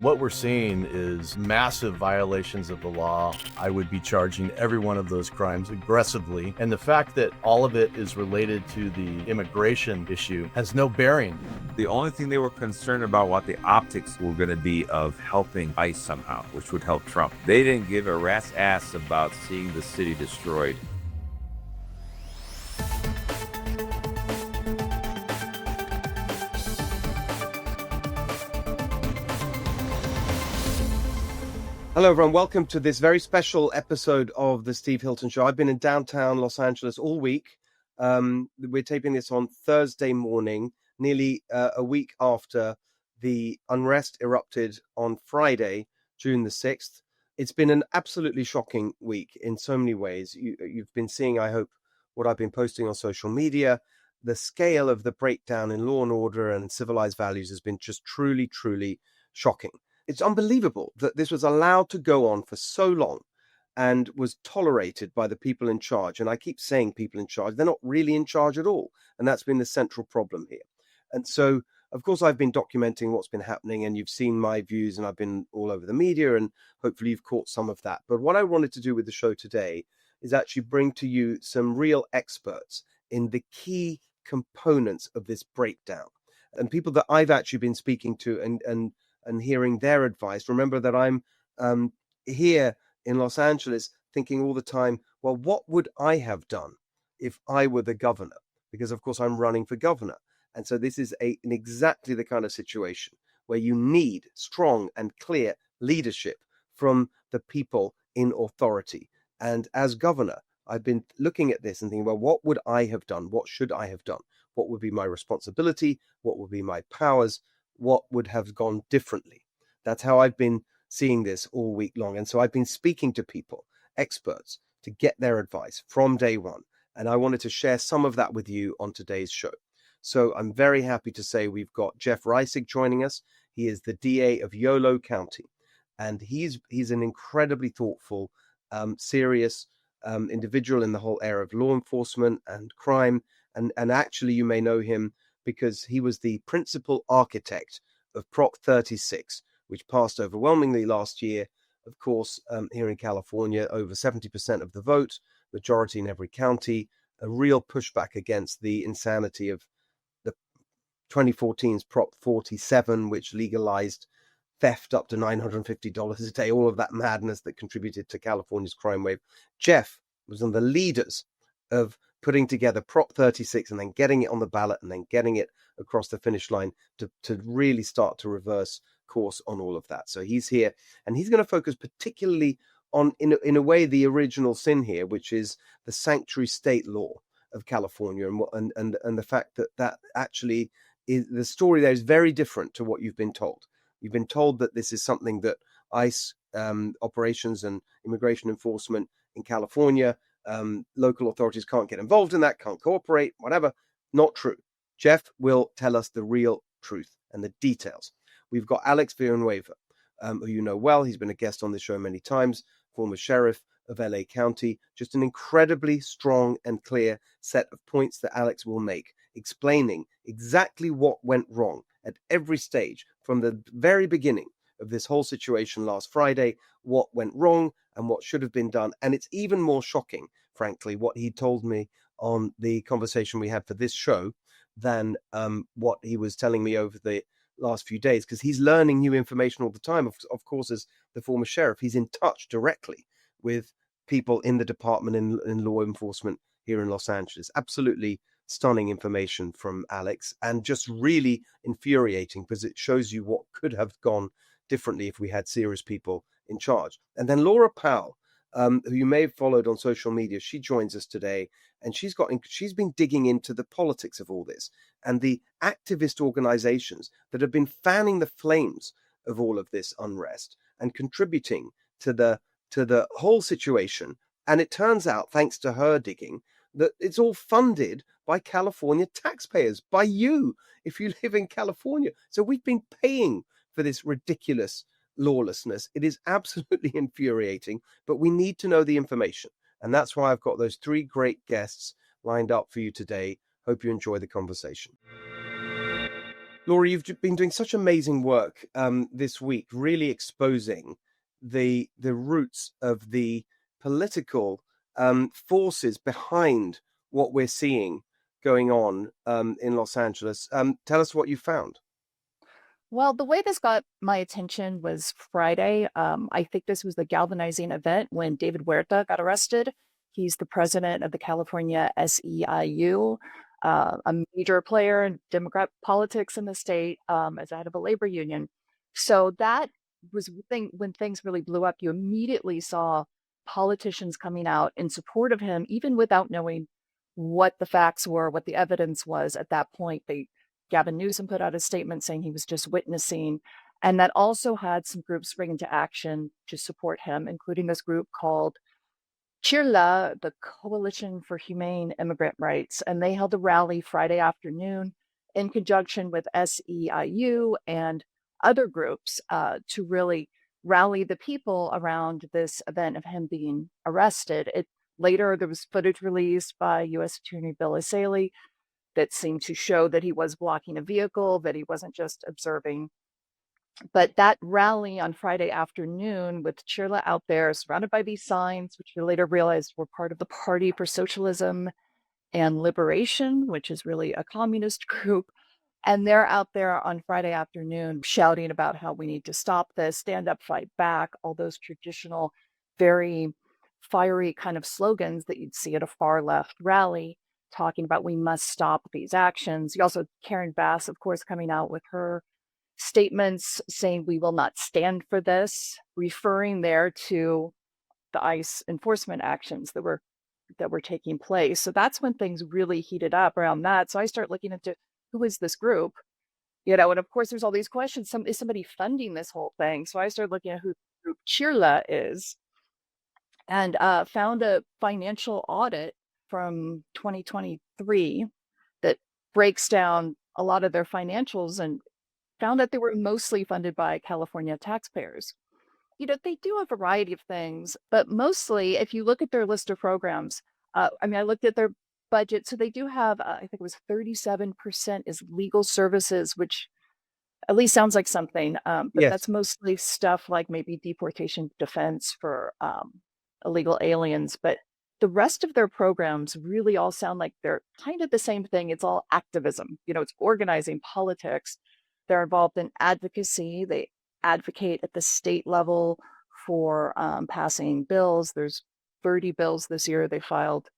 What we're seeing is massive violations of the law. I would be charging every one of those crimes aggressively. And the fact that all of it is related to the immigration issue has no bearing. The only thing they were concerned about what the optics were going to be of helping ICE somehow, which would help Trump. They didn't give a rat's ass about seeing the city destroyed. Hello, everyone. Welcome to this very special episode of the Steve Hilton Show. I've been in downtown Los Angeles all week. We're taping this on Thursday morning, nearly a week after the unrest erupted on Friday, June the 6th. It's been an absolutely shocking week in so many ways. You've been seeing, I hope, what I've been posting on social media. The scale of the breakdown in law and order and civilized values has been just truly, truly shocking. It's unbelievable that this was allowed to go on for so long and was tolerated by the people in charge. And I keep saying people in charge, they're not really in charge at all. And that's been the central problem here. And so, of course, I've been documenting what's been happening, and you've seen my views, and I've been all over the media, and hopefully you've caught some of that. But what I wanted to do with the show today is actually bring to you some real experts in the key components of this breakdown, and people that I've actually been speaking to and hearing their advice. Remember that I'm here in Los Angeles thinking all the time, well, what would I have done if I were the governor? Because, of course, I'm running for governor. And so this is in exactly the kind of situation where you need strong and clear leadership from the people in authority. And as governor, I've been looking at this and thinking, well, what would I have done? What should I have done? What would be my responsibility? What would be my powers? What would have gone differently? That's how I've been seeing this all week long. And so I've been speaking to people, experts, to get their advice from day one. And I wanted to share some of that with you on today's show. So I'm very happy to say we've got Jeff Reisig joining us. He is the DA of Yolo County. And he's an incredibly thoughtful, serious individual in the whole area of law enforcement and crime. And actually, you may know him because he was the principal architect of Prop 36, which passed overwhelmingly last year. Of course, here in California, over 70% of the vote, majority in every county, a real pushback against the insanity of the 2014's Prop 47, which legalized theft up to $950 a day, all of that madness that contributed to California's crime wave. Jeff was one of the leaders of putting together Prop 36 and then getting it on the ballot and then getting it across the finish line to really start to reverse course on all of that. So he's here, and he's going to focus particularly on, in a way, the original sin here, which is the sanctuary state law of California, and the fact that actually is the story there is very different to what you've been told. You've been told that this is something that ICE operations and immigration enforcement in California, local authorities can't get involved in that, can't cooperate, whatever. Not true. Jeff will tell us the real truth and the details. We've got Alex Villanueva, who you know well. He's been a guest on the show many times, former sheriff of LA County. Just an incredibly strong and clear set of points that Alex will make, explaining exactly what went wrong at every stage from the very beginning of this whole situation last Friday, what went wrong and what should have been done. And it's even more shocking, frankly, what he told me on the conversation we had for this show than what he was telling me over the last few days, because he's learning new information all the time. Of course, as the former sheriff, he's in touch directly with people in the department in law enforcement here in Los Angeles. Absolutely stunning information from Alex, and just really infuriating because it shows you what could have gone differently if we had serious people in charge. And then Laura Powell, who you may have followed on social media, she joins us today, and she's been digging into the politics of all this and the activist organizations that have been fanning the flames of all of this unrest and contributing to the whole situation. And it turns out, thanks to her digging, that it's all funded by California taxpayers, by you, if you live in California. So we've been paying for this ridiculous lawlessness. It is absolutely infuriating, but we need to know the information. And that's why I've got those three great guests lined up for you today. Hope you enjoy the conversation. Laura, you've been doing such amazing work this week, really exposing the roots of the political forces behind what we're seeing going on in Los Angeles. Tell us what you found. Well, the way this got my attention was Friday. I think this was the galvanizing event when David Huerta got arrested. He's the president of the California SEIU, a major player in Democrat politics in the state, as head of a labor union. So that was when things really blew up. You immediately saw politicians coming out in support of him, even without knowing what the facts were, what the evidence was at that point. Gavin Newsom put out a statement saying he was just witnessing, and that also had some groups spring into action to support him, including this group called CHIRLA, the Coalition for Humane Immigrant Rights. And they held a rally Friday afternoon in conjunction with SEIU and other groups to really rally the people around this event of him being arrested. Later, there was footage released by U.S. Attorney Bill Asaley that seemed to show that he was blocking a vehicle, that he wasn't just observing. But that rally on Friday afternoon with Chirla out there surrounded by these signs, which we later realized were part of the Party for Socialism and Liberation, which is really a communist group. And they're out there on Friday afternoon shouting about how we need to stop this, stand up, fight back, all those traditional, very fiery kind of slogans that you'd see at a far left rally, talking about we must stop these actions. You also, Karen Bass, of course, coming out with her statements saying we will not stand for this, referring there to the ICE enforcement actions that were taking place. So that's when things really heated up around that. So I start looking into who is this group, and of course there's all these questions. Is somebody funding this whole thing? So I started looking at who the group CHIRLA is, and found a financial audit from 2023 that breaks down a lot of their financials and found that they were mostly funded by California taxpayers. They do a variety of things, but mostly, if you look at their list of programs, I looked at their budget. So they do have, I think it was 37% is legal services, which at least sounds like something. But Yes. that's mostly stuff like maybe deportation defense for illegal aliens. But the rest of their programs really all sound like they're kind of the same thing. It's all activism. It's organizing politics. They're involved in advocacy. They advocate at the state level for passing bills. There's 30 bills this year. They filed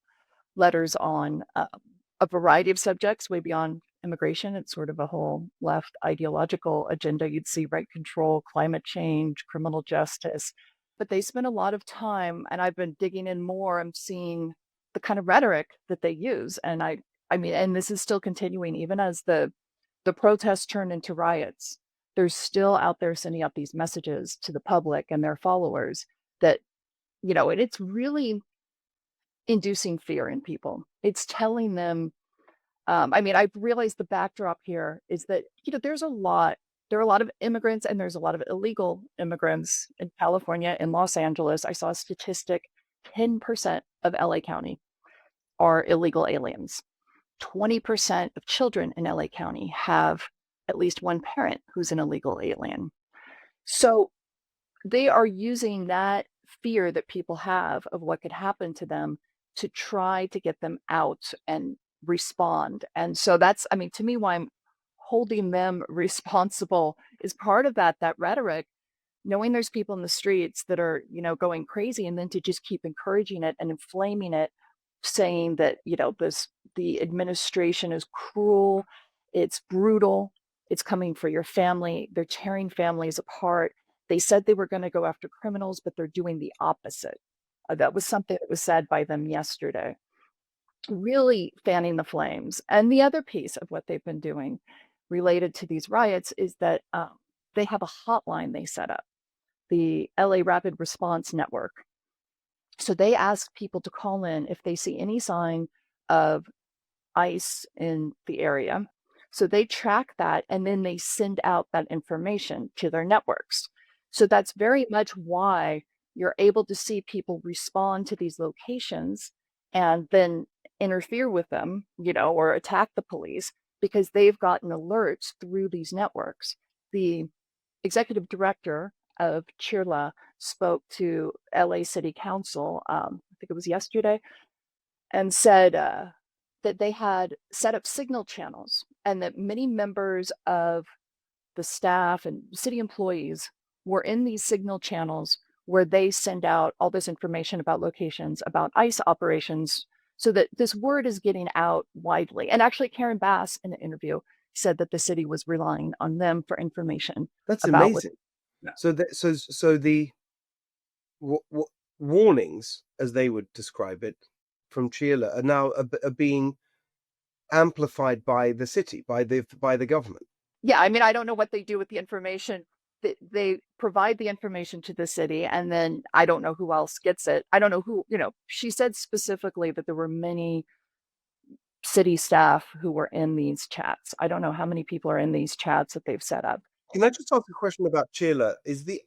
letters on a variety of subjects way beyond immigration. It's sort of a whole left ideological agenda. You'd see rent control, climate change, criminal justice. But they spend a lot of time, and I've been digging in more. I'm seeing the kind of rhetoric that they use. And and this is still continuing, even as the protests turn into riots. They're still out there sending out these messages to the public and their followers that, and it's really inducing fear in people. It's telling them, I've realized the backdrop here is that, there are a lot of immigrants and there's a lot of illegal immigrants in California, in Los Angeles. I saw a statistic, 10% of LA County are illegal aliens. 20% of children in LA County have at least one parent who's an illegal alien. So they are using that fear that people have of what could happen to them to try to get them out and respond. And so that's, to me, why I'm holding them responsible is part of that rhetoric, knowing there's people in the streets that are, going crazy, and then to just keep encouraging it and inflaming it, saying that, the administration is cruel, it's brutal, it's coming for your family, they're tearing families apart. They said they were going to go after criminals, but they're doing the opposite. That was something that was said by them yesterday, really fanning the flames. And the other piece of what they've been doing related to these riots is that they have a hotline they set up, the LA Rapid Response Network. So they ask people to call in if they see any sign of ICE in the area. So they track that, and then they send out that information to their networks. So that's very much why you're able to see people respond to these locations and then interfere with them, or attack the police, because they've gotten alerts through these networks. The executive director of CHIRLA spoke to LA City Council, I think it was yesterday, and said that they had set up signal channels and that many members of the staff and city employees were in these signal channels where they send out all this information about locations, about ICE operations, so that this word is getting out widely. And actually, Karen Bass in the interview said that the city was relying on them for information. That's about amazing. Yeah. So the warnings, as they would describe it, from Chile are now are being amplified by the city, by the government. Yeah, I mean, I don't know what they do with the information. They provide the information to the city, and then I don't know who else gets it. I don't know who, she said specifically that there were many city staff who were in these chats. I don't know how many people are in these chats that they've set up. Can I just ask a question about Chile? Is the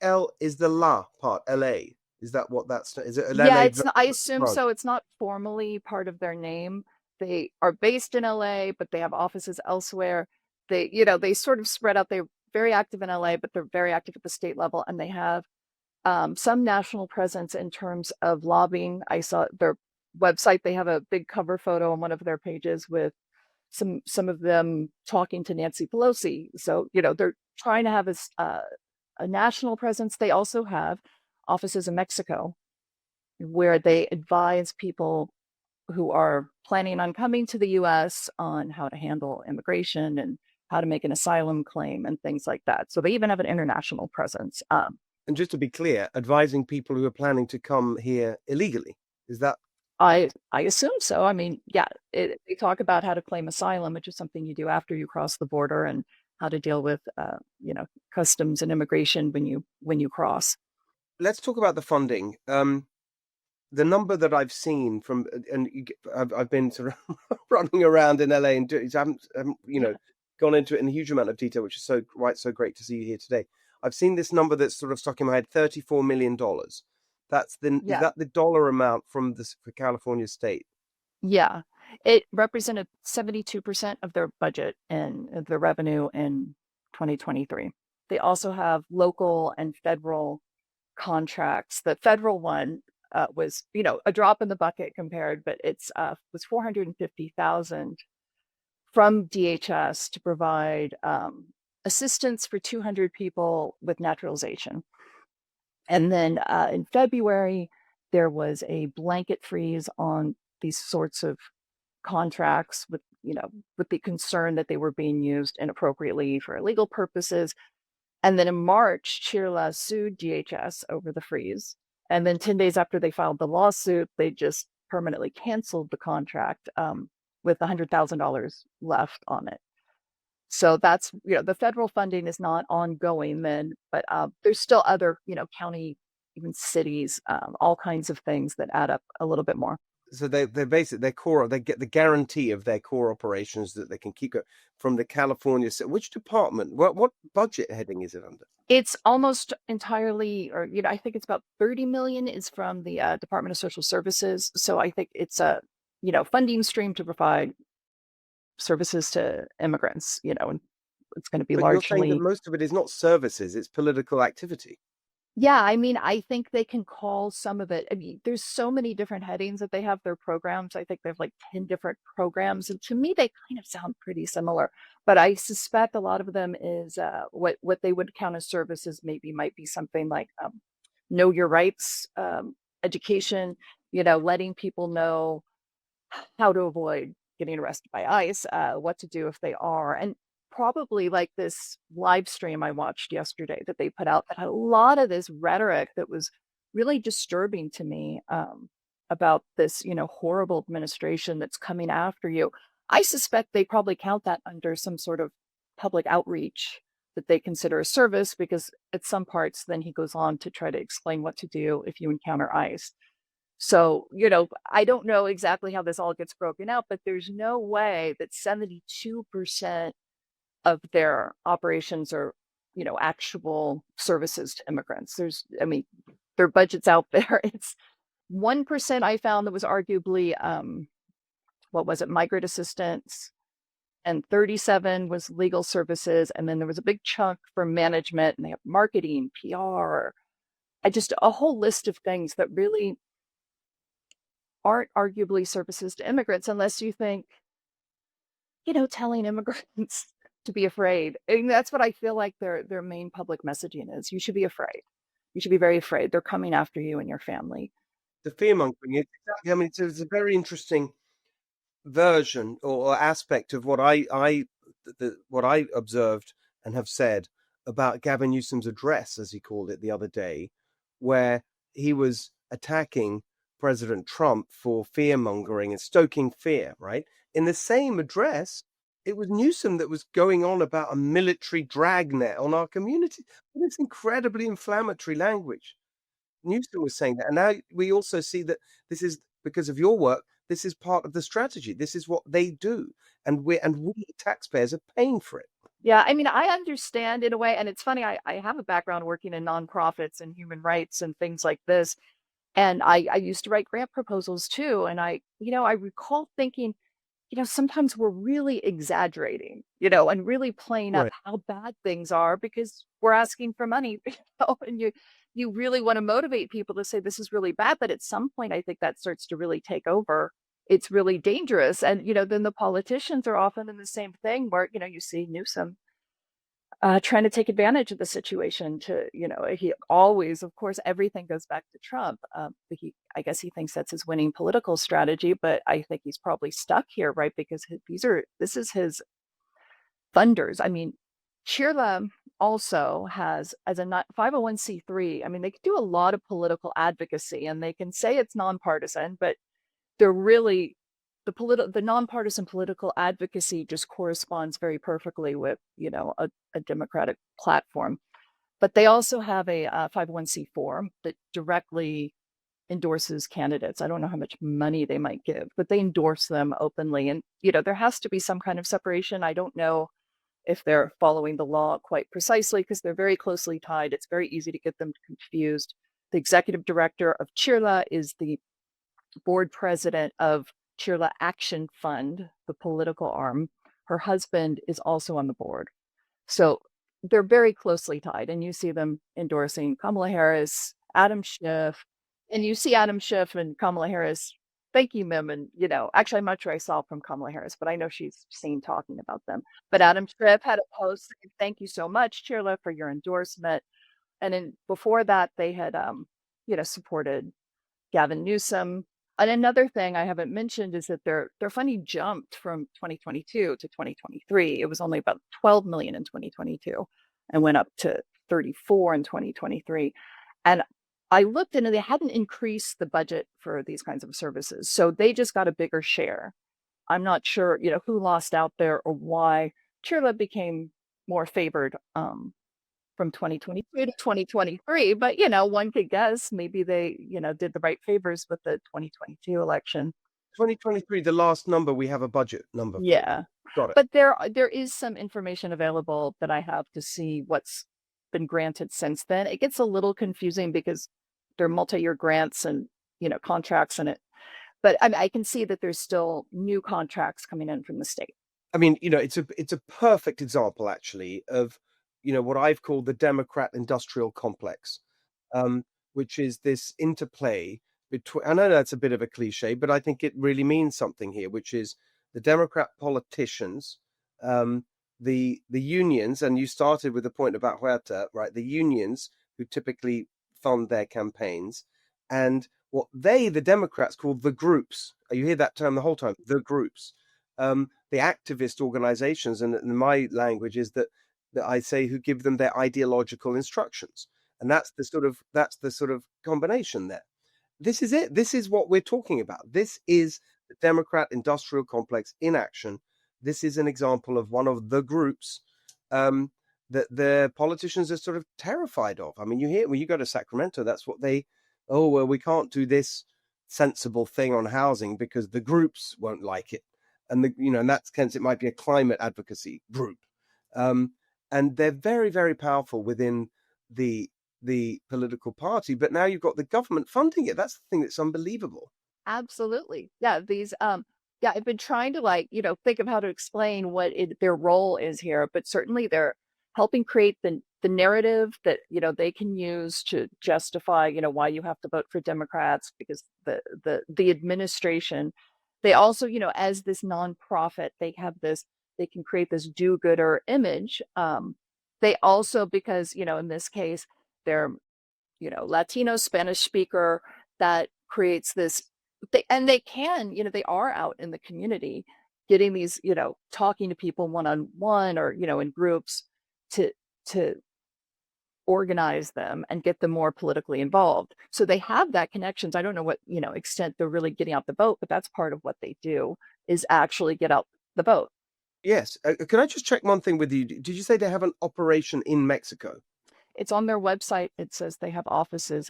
La part LA? Is that what that's? Is it LA? Yeah, it's not, I assume branch? so. It's not formally part of their name. They are based in LA, but they have offices elsewhere. They sort of spread out. They're very active in LA, but they're very active at the state level, and they have some national presence in terms of lobbying. I saw their website. They have a big cover photo on one of their pages with some of them talking to Nancy Pelosi. So, they're trying to have a national presence. They also have offices in Mexico where they advise people who are planning on coming to the US on how to handle immigration and how to make an asylum claim and things like that. So they even have an international presence. And just to be clear, advising people who are planning to come here illegally. Is that? I assume so. I mean, yeah, they talk about how to claim asylum, which is something you do after you cross the border, and how to deal with, customs and immigration when you cross. Let's talk about the funding. The number that I've seen from, and I've been sort of running around in LA and haven't gone into it in a huge amount of detail, which is so great to see you here today. I've seen this number that's sort of stuck in my head: $34 million. Is that the dollar amount for California state? Yeah, it represented 72% of their budget and their revenue in 2023. They also have local and federal contracts. The federal one was, a drop in the bucket compared, but it's was 450,000 from DHS to provide assistance for 200 people with naturalization. And then in February, there was a blanket freeze on these sorts of contracts with the concern that they were being used inappropriately for illegal purposes. And then in March, CHIRLA sued DHS over the freeze. And then 10 days after they filed the lawsuit, they just permanently canceled the contract with $100,000 left on it. So that's, the federal funding is not ongoing then, but there's still other, county, even cities, all kinds of things that add up a little bit more. So they basically they get the guarantee of their core operations that they can keep going from the California. Which department? What budget heading is it under? It's almost entirely, or I think it's about 30 million is from the Department of Social Services. So I think it's a funding stream to provide services to immigrants. And it's going to be But largely. you're saying that most of it is not services; it's political activity. Yeah, I mean, I think they can call some of it. I mean, there's so many different headings that they have their programs. I think they have like 10 different programs. And to me, they kind of sound pretty similar. But I suspect a lot of them is what they would count as services might be something like know your rights, education, letting people know how to avoid getting arrested by ICE, what to do if they are. And probably like this live stream I watched yesterday that they put out that had a lot of this rhetoric that was really disturbing to me about this, horrible administration that's coming after you. I suspect they probably count that under some sort of public outreach that they consider a service, because at some parts, then he goes on to try to explain what to do if you encounter ICE. So, I don't know exactly how this all gets broken out, but there's no way that 72% of their operations are, actual services to immigrants. Their budget's out there. It's 1% I found that was arguably, what was it, migrant assistance, and 37 was legal services, and then there was a big chunk for management, and they have marketing, PR, just a whole list of things that really aren't arguably services to immigrants unless you think, telling immigrants to be afraid. And that's what I feel like their main public messaging is. You should be afraid. You should be very afraid. They're coming after you and your family. The fear mongering. Exactly. I mean, it's a very interesting version or aspect of what I observed and have said about Gavin Newsom's address, as he called it the other day, where he was attacking President Trump for fear mongering and stoking fear, right? In the same address, it was Newsom that was going on about a military dragnet on our community. It's incredibly inflammatory language. Newsom was saying that. And now we also see that this is because of your work. This is part of the strategy. This is what they do. And we taxpayers are paying for it. Yeah, I mean, I understand in a way, and it's funny, I have a background working in nonprofits and human rights and things like this. And I used to write grant proposals too. And I recall thinking, sometimes we're really exaggerating, and really playing up Right. how bad things are because we're asking for money, and you really want to motivate people to say this is really bad. But at some point, I think that starts to really take over. It's really dangerous. And, then the politicians are often in the same thing where, you see Newsom trying to take advantage of the situation to, he always, of course, everything goes back to Trump. But I guess he thinks that's his winning political strategy, but I think he's probably stuck here, right? Because this is his funders. I mean, Chirla also has, as a 501c3, I mean, they can do a lot of political advocacy and they can say it's nonpartisan, but they're really the nonpartisan political advocacy just corresponds very perfectly with, a Democratic platform. But they also have a 501c4 that directly endorses candidates. I don't know how much money they might give, but they endorse them openly. And, there has to be some kind of separation. I don't know if they're following the law quite precisely because they're very closely tied. It's very easy to get them confused. The executive director of Chirla is the board president of Chirla Action Fund, the political arm. Her husband is also on the board. So they're very closely tied. And you see them endorsing Kamala Harris, Adam Schiff, and you see Adam Schiff and Kamala Harris thanking them. And, actually, I'm not sure I saw from Kamala Harris, but I know she's seen talking about them. But Adam Schiff had a post saying, "Thank you so much, Chirla, for your endorsement." And then before that, they had, supported Gavin Newsom. And another thing I haven't mentioned is that their funding jumped from 2022 to 2023. It was only about 12 million in 2022 and went up to 34 in 2023. And I looked and they hadn't increased the budget for these kinds of services. So they just got a bigger share. I'm not sure, who lost out there or why Chirla became more favored from 2022 to 2023. But, one could guess maybe they, did the right favors with the 2022 election. 2023, the last number, we have a budget number. Yeah. Got it. But there is some information available that I have to see what's been granted since then. It gets a little confusing because they're multi-year grants and, contracts in it. But I can see that there's still new contracts coming in from the state. I mean, it's a perfect example, actually, of what I've called the Democrat industrial complex, which is this interplay between. I know that's a bit of a cliche, but I think it really means something here, which is the Democrat politicians, the unions, and you started with the point about Huerta, right? The unions who typically fund their campaigns, and what the Democrats call the groups. You hear that term the whole time, the groups. The activist organizations, and in my language is that I say who give them their ideological instructions, and that's the sort of combination there. This is it. This is what we're talking about. This is the Democrat industrial complex in action. This is an example of one of the groups that the politicians are sort of terrified of. I mean, you hear when you go to Sacramento, that's what we can't do this sensible thing on housing because the groups won't like it. And in that sense, it might be a climate advocacy group. And they're very, very powerful within the political party. But now you've got the government funding it. That's the thing that's unbelievable. Absolutely. Yeah. These Yeah, I've been trying to think of how to explain what their role is here, but certainly they're helping create the narrative that, they can use to justify, why you have to vote for Democrats because the administration, they also, as this nonprofit, they can create this do-gooder image. They also, because, in this case, they're, Latino Spanish speaker, that creates this they can, they are out in the community getting these, talking to people one-on-one or, in groups to to organize them and get them more politically involved. So they have that connections. I don't know what, extent they're really getting out the vote, but that's part of what they do is actually get out the vote. Yes. Can I just check one thing with you? Did you say they have an operation in Mexico? It's on their website. It says they have offices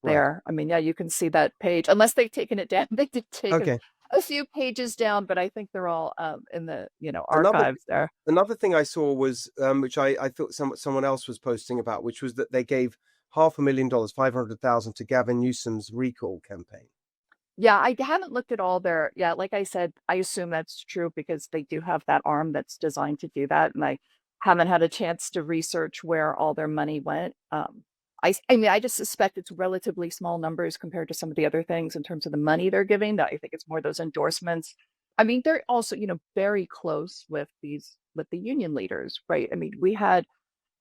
Right. there. I mean, yeah, you can see that page, unless they've taken it down. They did take Okay. a few pages down, but I think they're all in the, Another archives there. another thing I saw was, which I thought someone else was posting about, which was that they gave $500,000, 500,000 to Gavin Newsom's recall campaign. Yeah, I haven't looked at all their, yeah, like I said, I assume that's true because they do have that arm that's designed to do that. And I haven't had a chance to research where all their money went. I mean, I just suspect it's relatively small numbers compared to some of the other things in terms of the money they're giving. That I think it's more those endorsements. I mean, they're also, very close with the union leaders, right? I mean, we had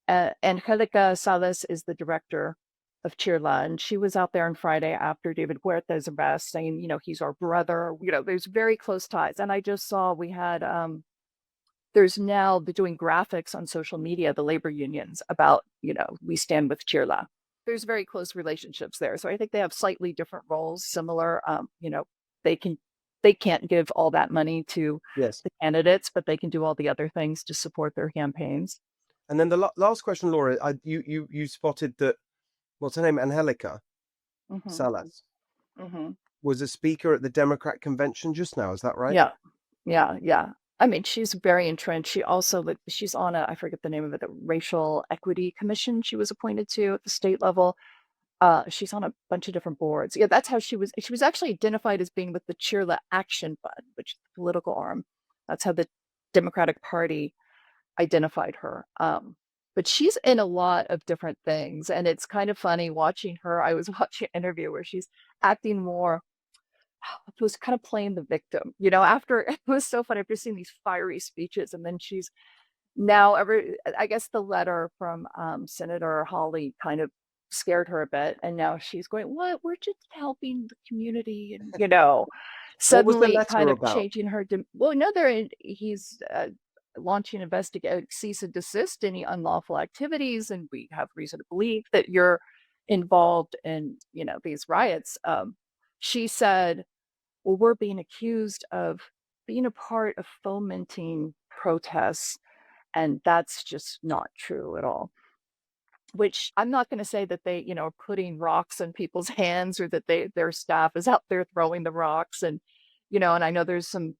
Angelica Salas is the director of Chirla, and she was out there on Friday after David Huerta's arrest saying, he's our brother. There's very close ties. And I just saw we had there's now doing graphics on social media, the labor unions about, we stand with Chirla. There's very close relationships there. So I think they have slightly different roles, similar. They can't give all that money to Yes. the candidates, but they can do all the other things to support their campaigns. And then the last question, Laura, you spotted that, what's her name, Angelica Salas, was a speaker at the Democrat convention just now. Is that right? Yeah, yeah, yeah. I mean, she's very entrenched. She also, she's on I forget the name of it, the Racial Equity Commission she was appointed to at the state level. She's on a bunch of different boards. Yeah, that's how she was actually identified as being with the Cheerla Action Fund, which is the political arm. That's how the Democratic Party identified her. But she's in a lot of different things. And it's kind of funny watching her. I was watching an interview where she's acting more, it was kind of playing the victim, after it was so funny after seeing these fiery speeches. And then she's now I guess the letter from Senator Hawley kind of scared her a bit. And now she's going, what? We're just helping the community. And, What was the suddenly letter kind of about? changing her. Well, no, he's launching investigate, cease and desist any unlawful activities. And we have reason to believe that you're involved in, these riots. She said, well, we're being accused of being a part of fomenting protests. And that's just not true at all. Which I'm not going to say that they, are putting rocks in people's hands or that their staff is out there throwing the rocks. And, and I know there's some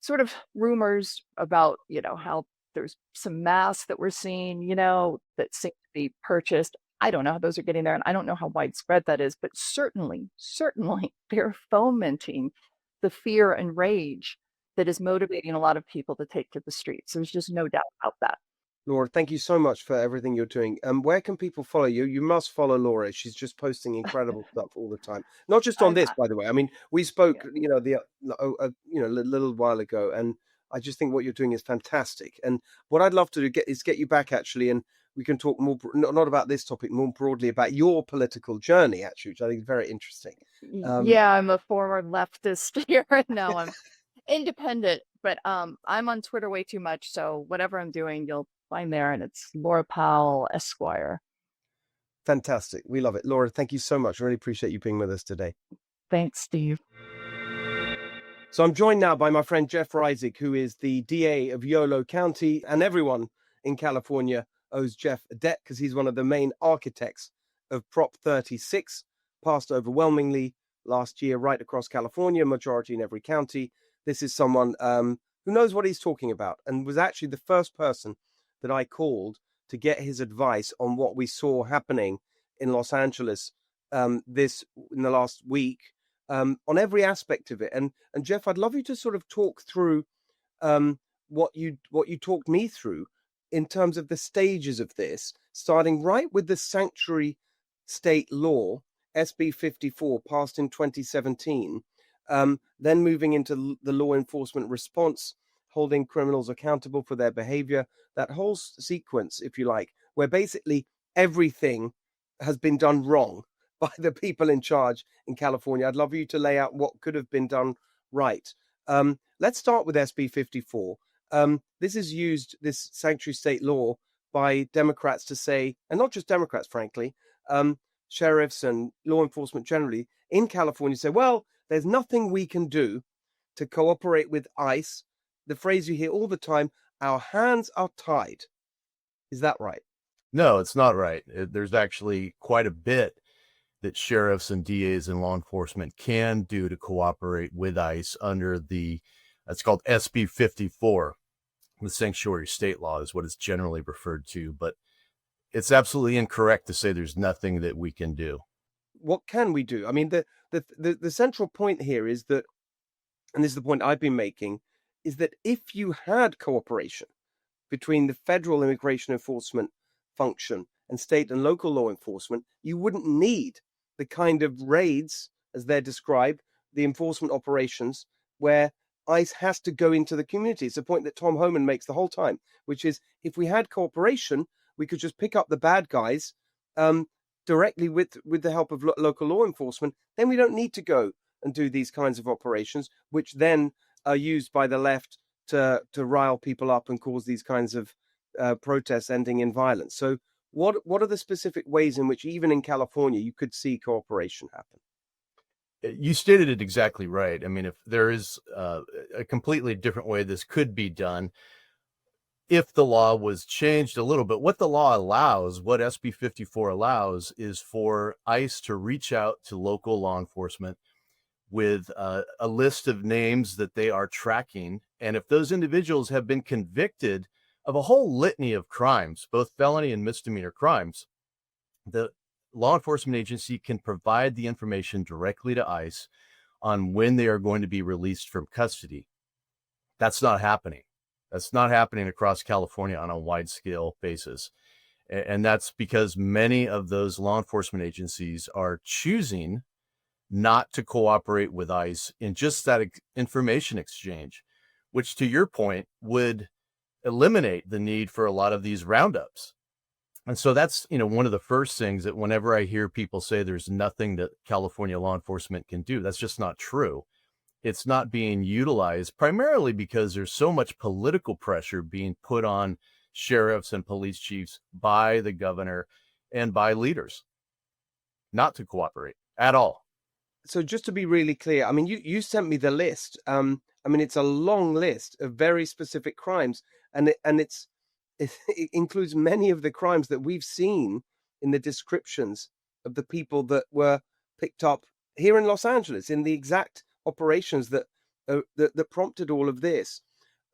sort of rumors about, how there's some masks that we're seeing, that seem to be purchased. I don't know how those are getting there, and I don't know how widespread that is, but certainly they're fomenting the fear and rage that is motivating a lot of people to take to the streets. There's just no doubt about that. Laura, thank you so much for everything you're doing. Where can people follow you? You must follow Laura. She's just posting incredible stuff all the time. Not just on this, by the way. I mean, we spoke, a little while ago, and I just think what you're doing is fantastic. And what I'd love to do is get you back, actually, and we can talk more, not about this topic, more broadly about your political journey, actually, which I think is very interesting. Yeah, I'm a former leftist here. Now I'm independent, but I'm on Twitter way too much. So whatever I'm doing, you'll find there, and it's Laura Powell Esquire. Fantastic. We love it. Laura, thank you so much. I really appreciate you being with us today. Thanks, Steve. So I'm joined now by my friend Jeff Reisig, who is the DA of Yolo County, and everyone in California owes Jeff a debt because he's one of the main architects of Prop 36, passed overwhelmingly last year right across California, majority in every county. This is someone who knows what he's talking about and was actually the first person that I called to get his advice on what we saw happening in Los Angeles in the last week on every aspect of it. And Jeff, I'd love you to sort of talk through what you talked me through in terms of the stages of this, starting right with the sanctuary state law, SB 54, passed in 2017, then moving into the law enforcement response, holding criminals accountable for their behavior, that whole sequence, if you like, where basically everything has been done wrong by the people in charge in California. I'd love you to lay out what could have been done right. Let's start with SB 54. This is used, this sanctuary state law, by Democrats to say, and not just Democrats, frankly, sheriffs and law enforcement generally in California say, well, there's nothing we can do to cooperate with ICE. The phrase you hear all the time, our hands are tied. Is that right? No, it's not right. There's actually quite a bit that sheriffs and DAs and law enforcement can do to cooperate with ICE under it's called SB 54. The sanctuary state law is what it's generally referred to, but it's absolutely incorrect to say there's nothing that we can do. What can we do? I mean, the central point here is that, and this is the point I've been making, is that if you had cooperation between the federal immigration enforcement function and state and local law enforcement, you wouldn't need the kind of raids, as they're described, the enforcement operations, where ICE has to go into the community. It's a point that Tom Homan makes the whole time, which is if we had cooperation, we could just pick up the bad guys directly with the help of local law enforcement. Then we don't need to go and do these kinds of operations, which then are used by the left to rile people up and cause these kinds of protests ending in violence. So what are the specific ways in which, even in California, you could see cooperation happen? You stated it exactly right. I mean, if there is a completely different way this could be done, if the law was changed a little bit, what the law allows, what SB 54 allows, is for ICE to reach out to local law enforcement with a list of names that they are tracking. And if those individuals have been convicted of a whole litany of crimes, both felony and misdemeanor crimes, the law enforcement agency can provide the information directly to ICE on when they are going to be released from custody. That's not happening. That's not happening across California on a wide scale basis. And that's because many of those law enforcement agencies are choosing not to cooperate with ICE in just that information exchange, which, to your point, would eliminate the need for a lot of these roundups. And so that's, one of the first things that whenever I hear people say there's nothing that California law enforcement can do, that's just not true. It's not being utilized primarily because there's so much political pressure being put on sheriffs and police chiefs by the governor and by leaders not to cooperate at all. So just to be really clear, I mean, you sent me the list. I mean, it's a long list of very specific crimes, and it includes many of the crimes that we've seen in the descriptions of the people that were picked up here in Los Angeles in the exact operations that prompted all of this.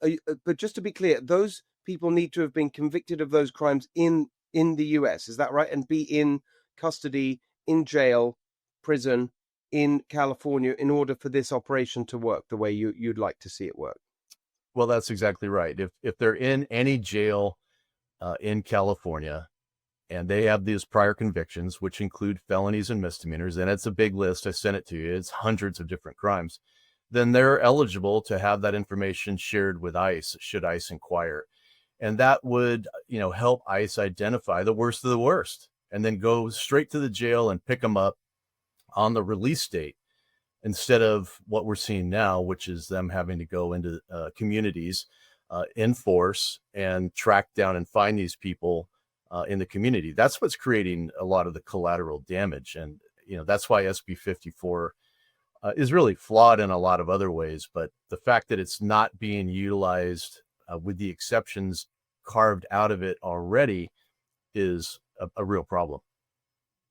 But just to be clear, those people need to have been convicted of those crimes in the US. Is that right? And be in custody, in jail, prison in California in order for this operation to work the way you'd like to see it work. Well, that's exactly right. If they're in any jail in California and they have these prior convictions, which include felonies and misdemeanors, and it's a big list, I sent it to you, it's hundreds of different crimes, then they're eligible to have that information shared with ICE, should ICE inquire. And that would, help ICE identify the worst of the worst and then go straight to the jail and pick them up on the release date, instead of what we're seeing now, which is them having to go into communities in force and track down and find these people in the community. That's what's creating a lot of the collateral damage. And, that's why SB 54 is really flawed in a lot of other ways. But the fact that it's not being utilized with the exceptions carved out of it already is a real problem.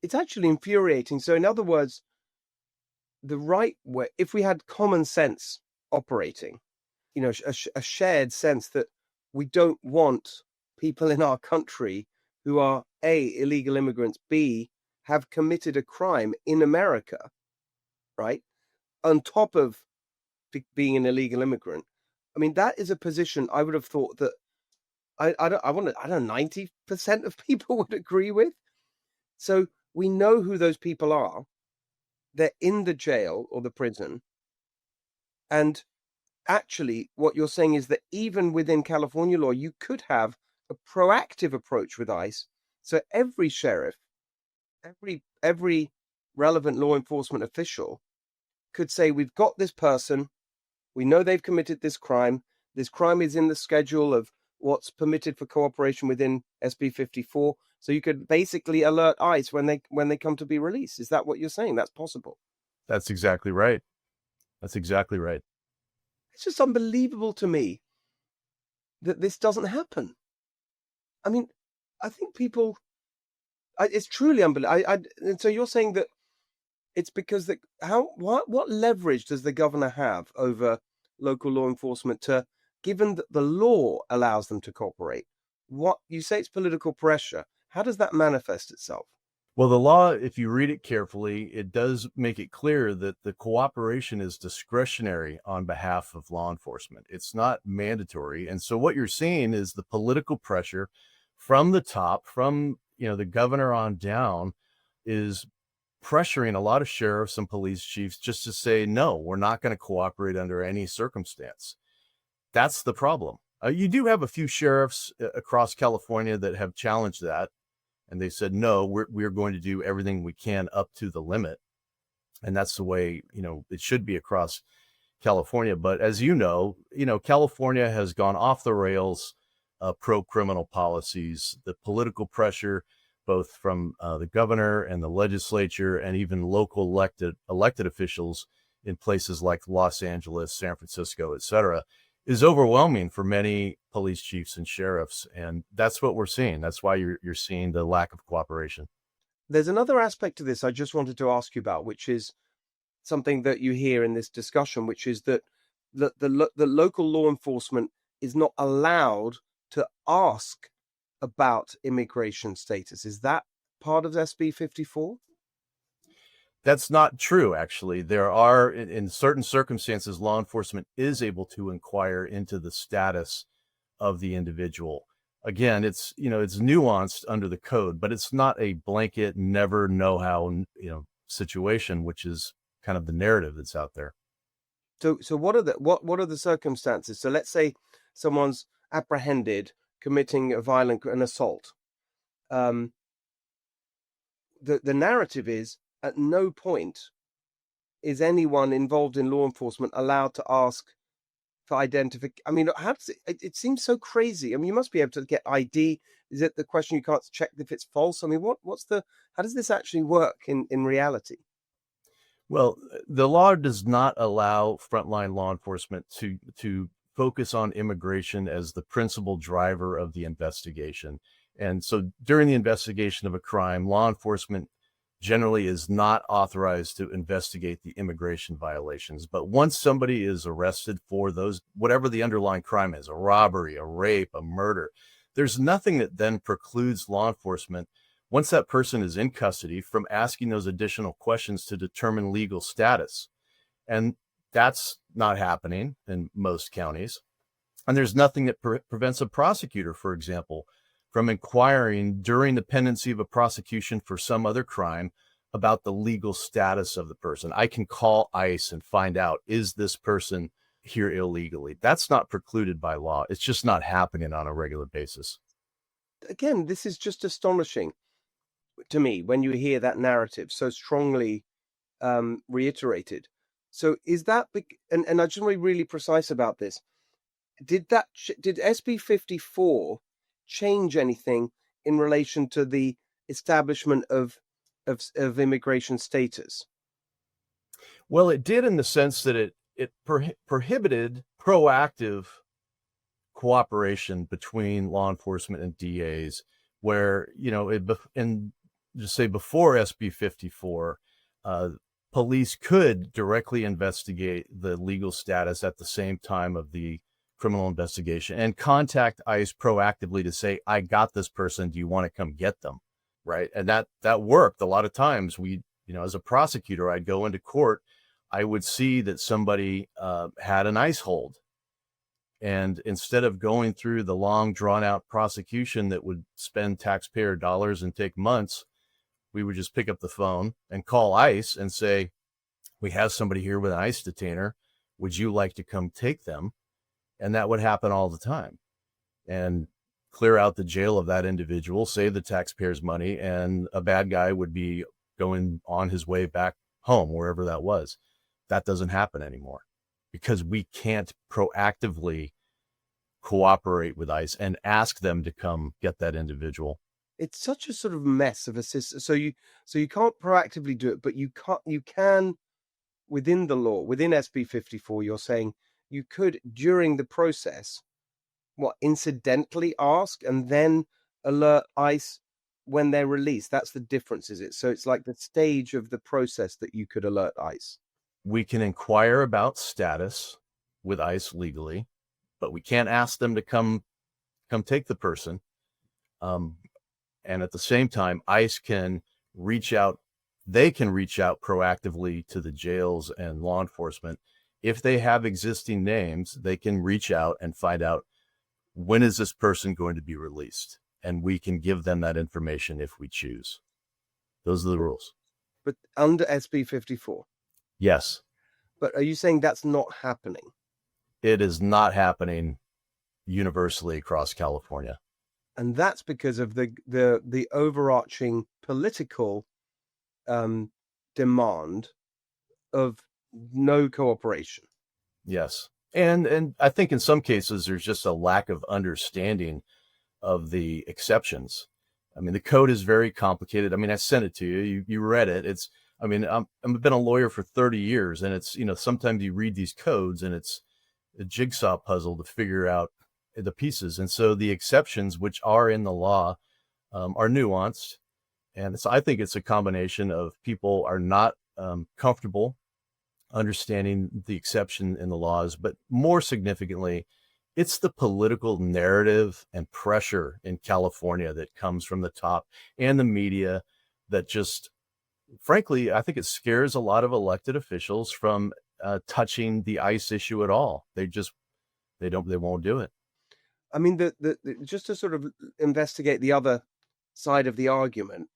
It's actually infuriating. So in other words, the right way, if we had common sense operating, a shared sense that we don't want people in our country who are A, illegal immigrants, B, have committed a crime in America, right? on top of being an illegal immigrant. I mean, that is a position I would have thought that I don't know, 90% of people would agree with. So we know who those people are. They're in the jail or the prison. And actually, what you're saying is that even within California law, you could have a proactive approach with ICE. So every sheriff, every relevant law enforcement official could say, we've got this person, we know they've committed this crime. This crime is in the schedule of what's permitted for cooperation within SB 54. So you could basically alert ICE when they come to be released. Is that what you're saying? That's possible. That's exactly right. That's exactly right. It's just unbelievable to me that this doesn't happen. I mean, I think people, it's truly unbelievable. And so you're saying that it's because what leverage does the governor have over local law enforcement given that the law allows them to cooperate? What you say, it's political pressure. How does that manifest itself? Well, the law, if you read it carefully, it does make it clear that the cooperation is discretionary on behalf of law enforcement. It's not mandatory. And so what you're seeing is the political pressure from the top, from the governor on down, is pressuring a lot of sheriffs and police chiefs just to say, no, we're not going to cooperate under any circumstance. That's the problem. You do have a few sheriffs across California that have challenged that. And they said, no, we're going to do everything we can up to the limit. And that's the way, it should be across California. But as California has gone off the rails, pro-criminal policies, the political pressure, both from the governor and the legislature and even local elected officials in places like Los Angeles, San Francisco, et cetera, is overwhelming for many police chiefs and sheriffs. And that's what we're seeing. That's why you're seeing the lack of cooperation. There's another aspect to this I just wanted to ask you about, which is something that you hear in this discussion, which is that the local law enforcement is not allowed to ask about immigration status. Is that part of SB 54? That's not true, actually. There are, in certain circumstances, law enforcement is able to inquire into the status of the individual. Again, it's nuanced under the code, but it's not a blanket, never know how, situation, which is kind of the narrative that's out there. So what are the circumstances? So let's say someone's apprehended committing an assault. The narrative is, at no point is anyone involved in law enforcement allowed to ask for identification. I mean, how does it seems so crazy. I mean, you must be able to get ID. Is it the question you can't check if it's false? I mean, how does this actually work in reality? Well, the law does not allow frontline law enforcement to focus on immigration as the principal driver of the investigation. And so during the investigation of a crime, law enforcement generally is not authorized to investigate the immigration violations. But once somebody is arrested for those, whatever the underlying crime is, a robbery, a rape, a murder, there's nothing that then precludes law enforcement, once that person is in custody, from asking those additional questions to determine legal status. And that's not happening in most counties. And there's nothing that prevents a prosecutor, for example, from inquiring during the pendency of a prosecution for some other crime about the legal status of the person. I can call ICE and find out, is this person here illegally? That's not precluded by law. It's just not happening on a regular basis. Again, this is just astonishing to me when you hear that narrative so strongly reiterated. So is that, and I just want to be really precise about this, did SB 54 change anything in relation to the establishment of immigration status? Well, it did in the sense that it prohibited proactive cooperation between law enforcement and DAs, where, just say before SB 54, police could directly investigate the legal status at the same time of the criminal investigation and contact ICE proactively to say, I got this person. Do you want to come get them? Right. And that worked. A lot of times as a prosecutor, I'd go into court. I would see that somebody had an ICE hold. And instead of going through the long drawn out prosecution that would spend taxpayer dollars and take months, we would just pick up the phone and call ICE and say, we have somebody here with an ICE detainer. Would you like to come take them? And that would happen all the time. And clear out the jail of that individual, save the taxpayers' money, and a bad guy would be going on his way back home, wherever that was. That doesn't happen anymore because we can't proactively cooperate with ICE and ask them to come get that individual. It's such a sort of mess of a system. So you can't proactively do it, but you can within the law, within SB 54, you're saying you could, during the process, incidentally ask and then alert ICE when they're released. That's the difference, is it? So it's like the stage of the process that you could alert ICE. We can inquire about status with ICE legally, but we can't ask them to come take the person. And at the same time, ICE can reach out. They can reach out proactively to the jails and law enforcement. If they have existing names, they can reach out and find out, when is this person going to be released? And we can give them that information if we choose. Those are the rules. But under SB 54? Yes. But are you saying that's not happening? It is not happening universally across California. And that's because of the overarching political demand of no cooperation. Yes. And I think in some cases, there's just a lack of understanding of the exceptions. I mean, the code is very complicated. I mean, I sent it to you. You read it. I've been a lawyer for 30 years, and it's, sometimes you read these codes and it's a jigsaw puzzle to figure out the pieces. And so the exceptions, which are in the law, are nuanced. And I think it's a combination of people are not comfortable understanding the exception in the laws, but more significantly, it's the political narrative and pressure in California that comes from the top and the media that just, frankly, I think it scares a lot of elected officials from touching the ICE issue at all. They won't do it. I mean, just to sort of investigate the other side of the argument,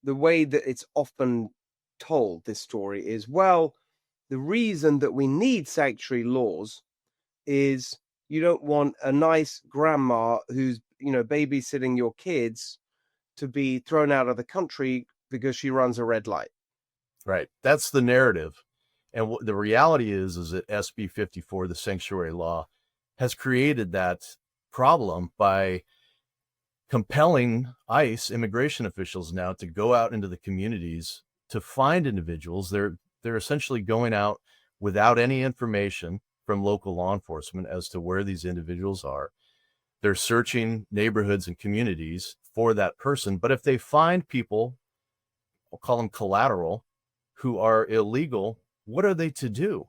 the way that it's often told, this story is, well, the reason that we need sanctuary laws is you don't want a nice grandma who's, babysitting your kids to be thrown out of the country because she runs a red light. Right. That's the narrative. And the reality is that SB 54, the sanctuary law, has created that problem by compelling ICE immigration officials now to go out into the communities to find individuals. They're essentially going out without any information from local law enforcement as to where these individuals are. They're searching neighborhoods and communities for that person. But if they find people, I'll call them collateral, who are illegal, what are they to do?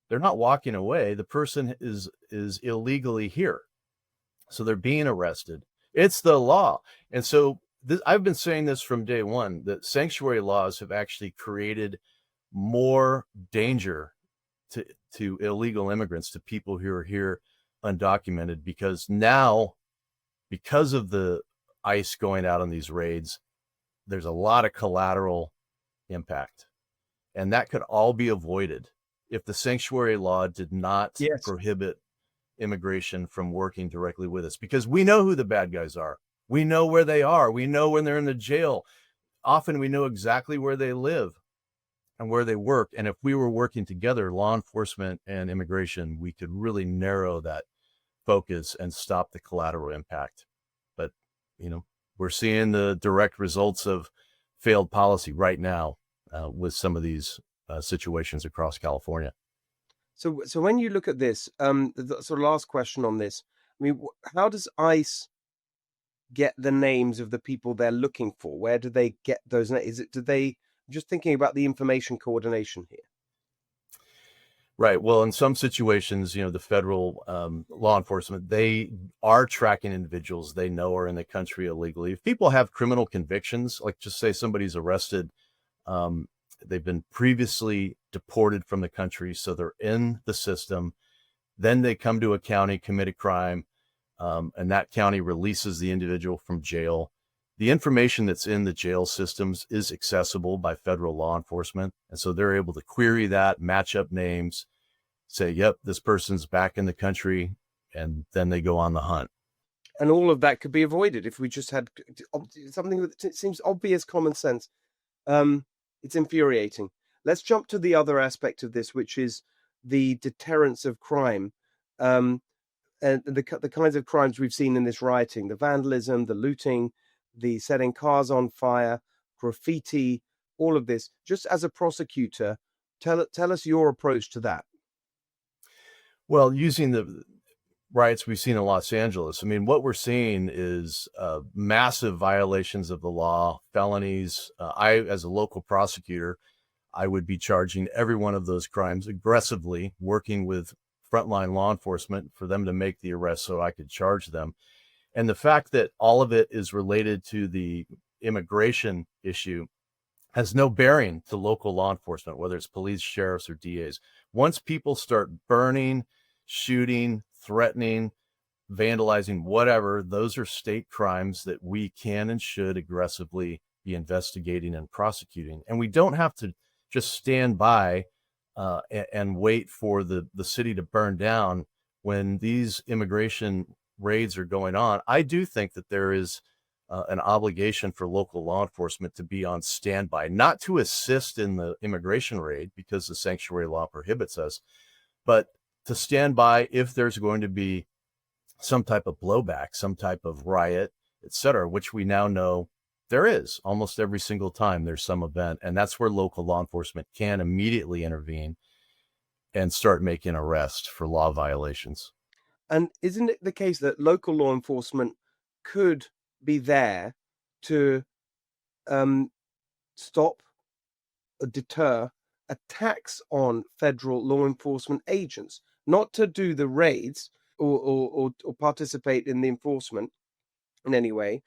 They're not walking away. The person is illegally here. So they're being arrested. It's the law. And so I've been saying this from day one, that sanctuary laws have actually created more danger to illegal immigrants, to people who are here undocumented, because now, because of the ICE going out on these raids, there's a lot of collateral impact. And that could all be avoided if the sanctuary law did not prohibit immigration from working directly with us, because we know who the bad guys are. We know where they are. We know when they're in the jail. Often we know exactly where they live and where they work. And if we were working together, law enforcement and immigration, we could really narrow that focus and stop the collateral impact. But, we're seeing the direct results of failed policy right now with some of these situations across California. So when you look at this, the sort of last question on this, I mean, how does ICE get the names of the people they're looking for? Where do they get those names? I'm just thinking about the information coordination here. Right. Well, in some situations, the federal law enforcement, they are tracking individuals they know are in the country illegally. If people have criminal convictions, like just say somebody's arrested They've been previously deported from the country, so they're in the system. Then they come to a county, commit a crime, and that county releases the individual from jail. The information that's in the jail systems is accessible by federal law enforcement. And so they're able to query that, match up names, say, yep, this person's back in the country, and then they go on the hunt. And all of that could be avoided if we just had something that seems obvious common sense. It's infuriating. Let's jump to the other aspect of this, which is the deterrence of crime, and the kinds of crimes we've seen in this rioting, the vandalism, the looting, the setting cars on fire, graffiti, all of this. Just as a prosecutor, tell us your approach to that. Well, using the riots we've seen in Los Angeles, I mean, what we're seeing is massive violations of the law, felonies. As a local prosecutor, I would be charging every one of those crimes aggressively, working with frontline law enforcement for them to make the arrest so I could charge them. And the fact that all of it is related to the immigration issue has no bearing to local law enforcement, whether it's police, sheriffs, or DAs. Once people start burning, shooting, threatening, vandalizing, whatever, those are state crimes that we can and should aggressively be investigating and prosecuting. And we don't have to just stand by and wait for the city to burn down when these immigration raids are going on. I do think that there is an obligation for local law enforcement to be on standby, not to assist in the immigration raid because the sanctuary law prohibits us, but to stand by if there's going to be some type of blowback, some type of riot, etc., which we now know there is almost every single time there's some event. And that's where local law enforcement can immediately intervene and start making arrests for law violations. And isn't it the case that local law enforcement could be there to stop or deter attacks on federal law enforcement agents, not to do the raids or participate in the enforcement in any way,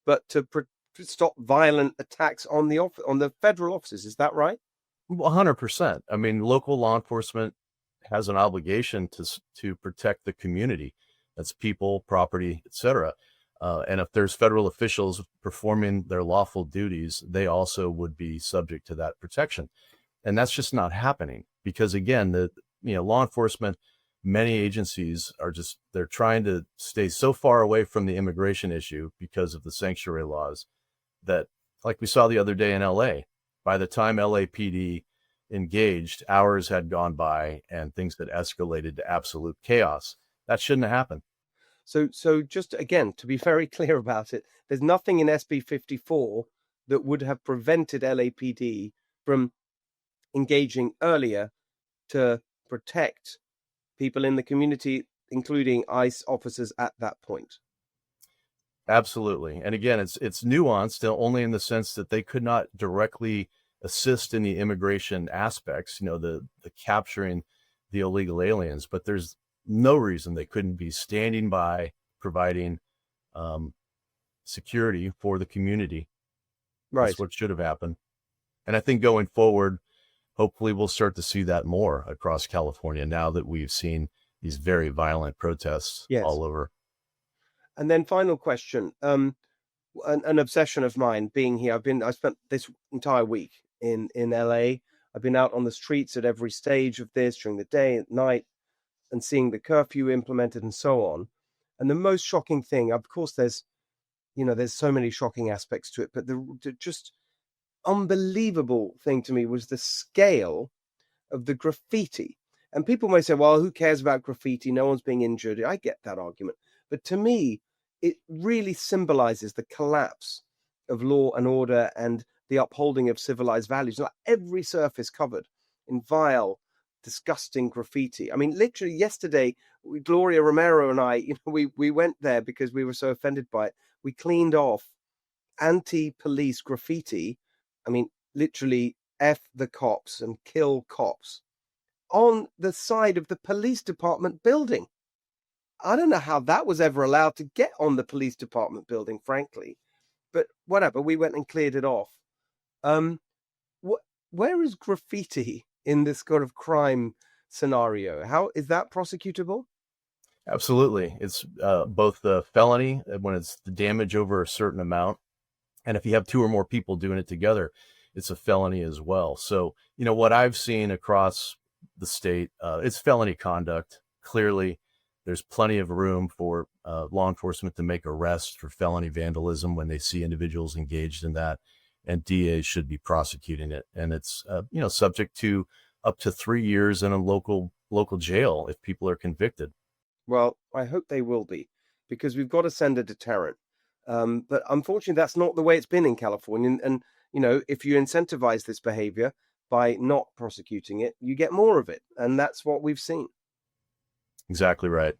but to stop violent attacks on the federal offices? Is that right? Well, 100%. I mean, local law enforcement has an obligation to protect the community. That's people, property, etc. And if there's federal officials performing their lawful duties, they also would be subject to that protection. And that's just not happening because, again, law enforcement, many agencies they're trying to stay so far away from the immigration issue because of the sanctuary laws that, like we saw the other day in LA, by the time LAPD engaged, hours had gone by and things had escalated to absolute chaos. That shouldn't have happened. So just again, to be very clear about it, there's nothing in SB 54 that would have prevented LAPD from engaging earlier to protect people in the community, including ICE officers at that point. Absolutely. And again, it's nuanced only in the sense that they could not directly assist in the immigration aspects, the capturing the illegal aliens, but there's no reason they couldn't be standing by providing security for the community. Right. That's what should have happened. And I think going forward, hopefully we'll start to see that more across California now that we've seen these very violent protests all over. And then final question, an obsession of mine being here. I spent this entire week in LA. I've been out on the streets at every stage of this during the day, at night, and seeing the curfew implemented and so on. And the most shocking thing, of course, there's so many shocking aspects to it, but the just unbelievable thing to me was the scale of the graffiti. And people may say, well, who cares about graffiti? No one's being injured. I get that argument. But to me, it really symbolizes the collapse of law and order and the upholding of civilized values. Like every surface covered in vile, disgusting graffiti. I mean, literally yesterday, Gloria Romero and I, we went there because we were so offended by it. We cleaned off anti-police graffiti. I mean, literally F the cops and kill cops on the side of the police department building. I don't know how that was ever allowed to get on the police department building, frankly, but whatever. We went and cleared it off. where is graffiti in this kind of crime scenario? How is that prosecutable? Absolutely. It's both the felony when it's the damage over a certain amount. And if you have two or more people doing it together, it's a felony as well. So, what I've seen across the state, it's felony conduct. Clearly, there's plenty of room for law enforcement to make arrests for felony vandalism when they see individuals engaged in that. And DAs should be prosecuting it. And it's, subject to up to 3 years in a local jail if people are convicted. Well, I hope they will be, because we've got to send a deterrent. But unfortunately, that's not the way it's been in California. And if you incentivize this behavior by not prosecuting it, you get more of it. And that's what we've seen. Exactly right.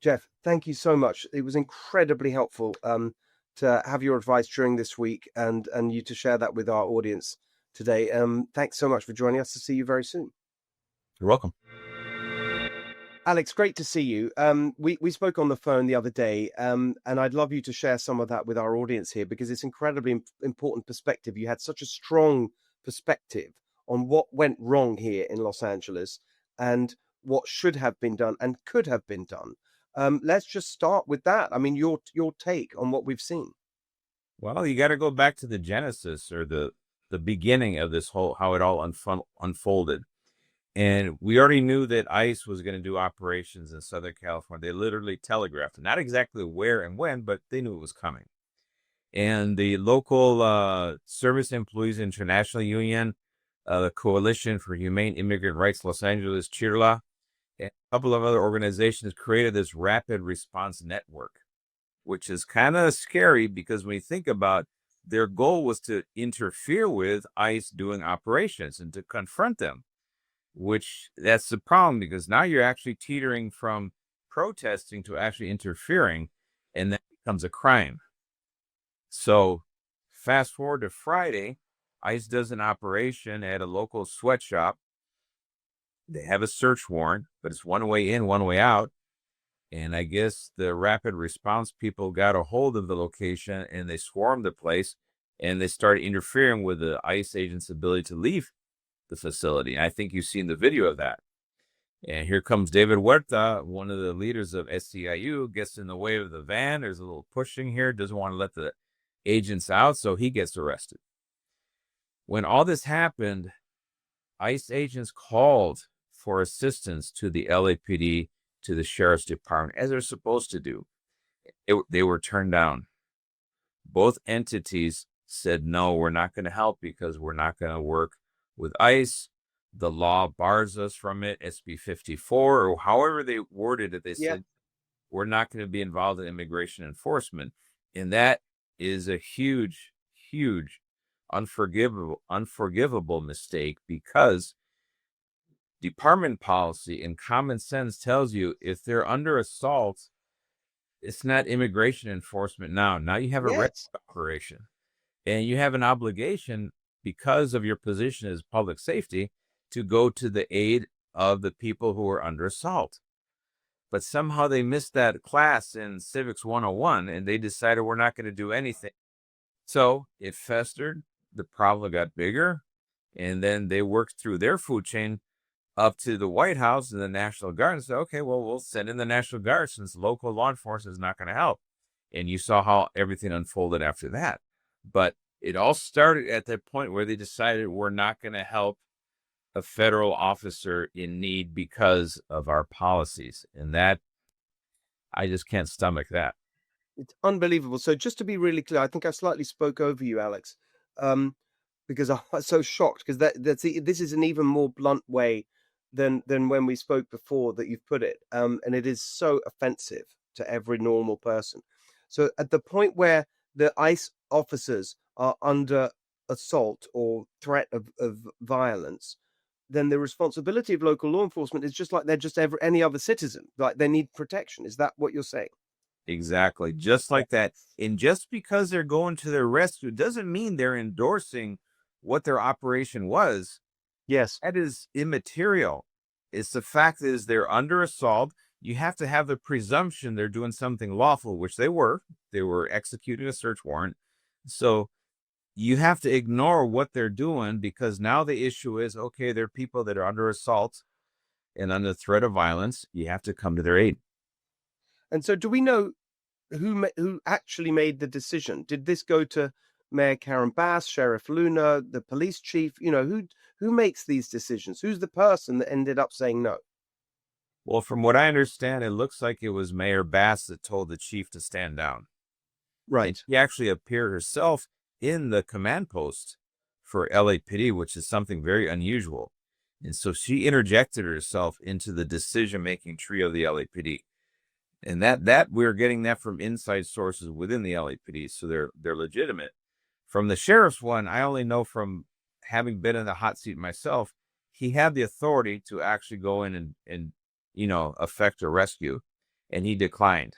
Jeff, thank you so much. It was incredibly helpful to have your advice during this week and you to share that with our audience today. Thanks so much for joining us. To see you very soon. You're welcome. Alex, great to see you. We spoke on the phone the other day, and I'd love you to share some of that with our audience here, because it's incredibly important perspective. You had such a strong perspective on what went wrong here in Los Angeles and what should have been done and could have been done. Let's just start with that. I mean, your take on what we've seen. Well, you got to go back to the genesis, or the beginning of this whole, how it all unfolded. And we already knew that ICE was going to do operations in Southern California. They literally telegraphed, not exactly where and when, but they knew it was coming. And the local Service Employees International Union, the Coalition for Humane Immigrant Rights Los Angeles, CHIRLA, and a couple of other organizations created this rapid response network, which is kind of scary, because when you think about, their goal was to interfere with ICE doing operations and to confront them. Which, that's the problem, because now you're actually teetering from protesting to actually interfering, and that becomes a crime. So fast forward to Friday, ICE does an operation at a local sweatshop. They have a search warrant, but it's one way in, one way out. And I guess the rapid response people got a hold of the location, and they swarmed the place, and they started interfering with the ICE agent's ability to leave the facility. I think you've seen the video of that. And here comes David Huerta, one of the leaders of SEIU, gets in the way of the van. There's a little pushing here, doesn't want to let the agents out, so he gets arrested. When all this happened, ICE agents called for assistance to the LAPD, to the Sheriff's Department, as they're supposed to do. They were turned down. Both entities said, no, we're not going to help because we're not going to work with ICE. The law bars us from it, SB 54, or however they worded it. They said, we're not going to be involved in immigration enforcement. And that is a huge, huge, unforgivable mistake, because department policy and common sense tells you if they're under assault, it's not immigration enforcement now. Now you have a rescue operation, and you have an obligation, because of your position as public safety, to go to the aid of the people who are under assault. But somehow they missed that class in Civics 101, and they decided we're not going to do anything. So it festered, the problem got bigger, and then they worked through their food chain up to the White House and the National Guard and said, okay, well, we'll send in the National Guard since local law enforcement is not going to help. And you saw how everything unfolded after that. But it all started at that point where they decided we're not going to help a federal officer in need because of our policies. And that, I just can't stomach that. It's unbelievable. So just to be really clear, I think I slightly spoke over you, Alex, because I was so shocked, because this is an even more blunt way than when we spoke before that you've put it. And it is so offensive to every normal person. So at the point where the ICE officers are under assault or threat of violence, then the responsibility of local law enforcement is just like they're just any other citizen. Like, they need protection. Is that what you're saying? Exactly. Just like that. And just because they're going to their rescue doesn't mean they're endorsing what their operation was. Yes. That is immaterial. It's the fact is they're under assault. You have to have the presumption they're doing something lawful, which they were. They were executing a search warrant. So you have to ignore what they're doing, because now the issue is, okay, there are people that are under assault and under threat of violence. You have to come to their aid. And so, do we know who actually made the decision? Did this go to Mayor Karen Bass, Sheriff Luna, the police chief? You know, who makes these decisions? Who's the person that ended up saying no? Well, from what I understand, it looks like it was Mayor Bass that told the chief to stand down. Right. She actually appeared herself in the command post for LAPD, which is something very unusual. And so she interjected herself into the decision-making tree of the LAPD. And that we're getting that from inside sources within the LAPD, so they're legitimate. From the sheriff's one, I only know from having been in the hot seat myself, he had the authority to actually go in and effect a rescue, and he declined.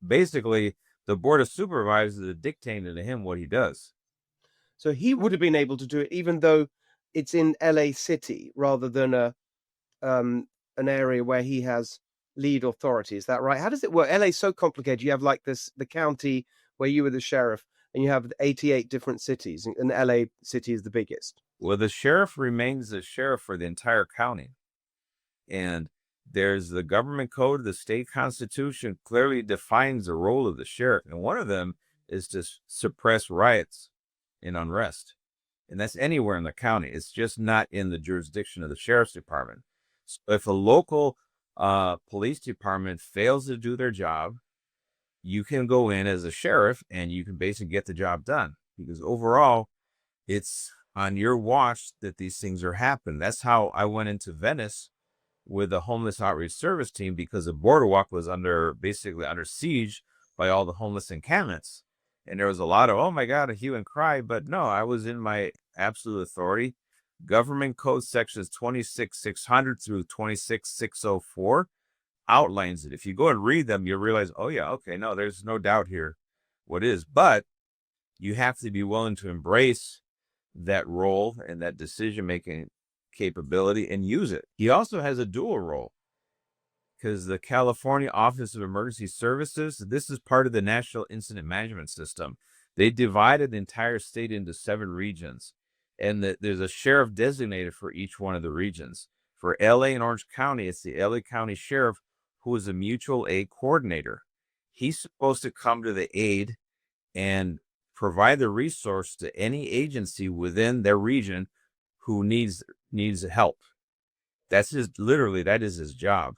Basically, the board of supervisors are dictating to him what he does. So he would have been able to do it, even though it's in LA City rather than an area where he has lead authority. Is that right? How does it work? LA is so complicated. You have like the county where you were the sheriff, and you have 88 different cities, and LA City is the biggest. Well, the sheriff remains the sheriff for the entire county. And there's the government code, the state constitution clearly defines the role of the sheriff. And one of them is to suppress riots and unrest. And that's anywhere in the county. It's just not in the jurisdiction of the sheriff's department. So if a local police department fails to do their job, you can go in as a sheriff and you can basically get the job done, because overall it's on your watch that these things are happening. That's how I went into Venice with the homeless outreach service team, because the boardwalk was basically under siege by all the homeless encampments. And there was a lot of, oh my God, a hue and cry. But no, I was in my absolute authority. Government code sections 26,600 through 26,604 outlines it. If you go and read them, you'll realize, oh yeah, okay, no, there's no doubt here what is. But you have to be willing to embrace that role and that decision-making capability and use it. He also has a dual role, because the California Office of Emergency Services, this is part of the National Incident Management System. They divided the entire state into 7 regions, and there's a sheriff designated for each one of the regions. For LA and Orange County, it's the LA County Sheriff, who is a mutual aid coordinator. He's supposed to come to the aid and provide the resource to any agency within their region who needs help. That is his job.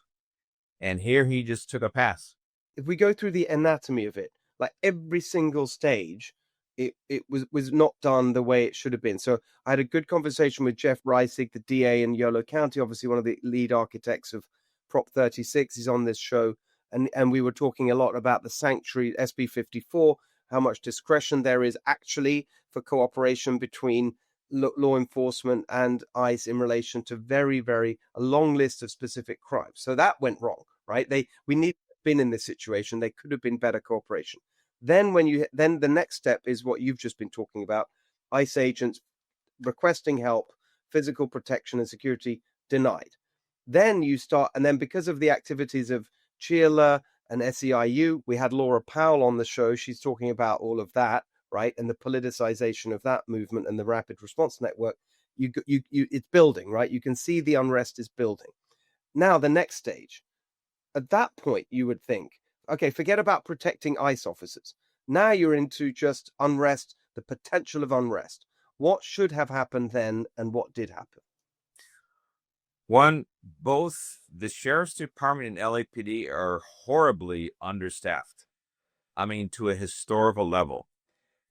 And here he just took a pass. If we go through the anatomy of it, like every single stage, it was not done the way it should have been. So I had a good conversation with Jeff Reisig, the DA in Yolo County, obviously one of the lead architects of Prop 36. He's on this show. And we were talking a lot about the sanctuary SB 54, how much discretion there is actually for cooperation between law enforcement and ICE in relation to a long list of specific crimes. So that went wrong, right? We need to have been in this situation. They could have been better cooperation. Then the next step is what you've just been talking about: ICE agents requesting help, physical protection and security denied. Then you start, and then because of the activities of Sheila and SEIU, we had Laura Powell on the show. She's talking about all of that, right? And the politicization of that movement and the rapid response network. It's building, right? You can see the unrest is building. Now, the next stage, at that point, you would think, okay, forget about protecting ICE officers. Now you're into just unrest, the potential of unrest. What should have happened then, and what did happen? One, both the sheriff's department and LAPD are horribly understaffed. I mean, to a historical level.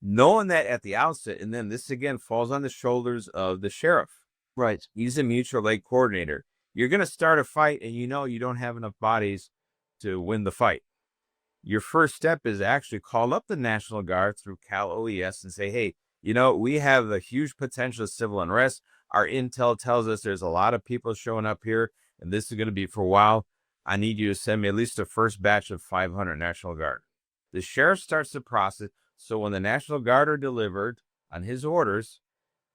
Knowing that at the outset, and then this again falls on the shoulders of the sheriff. Right. He's a mutual aid coordinator. You're going to start a fight and you don't have enough bodies to win the fight. Your first step is actually call up the National Guard through Cal OES and say, hey, we have a huge potential of civil unrest. Our intel tells us there's a lot of people showing up here, and this is going to be for a while. I need you to send me at least the first batch of 500 National Guard. The sheriff starts the process. So when the National Guard are delivered on his orders,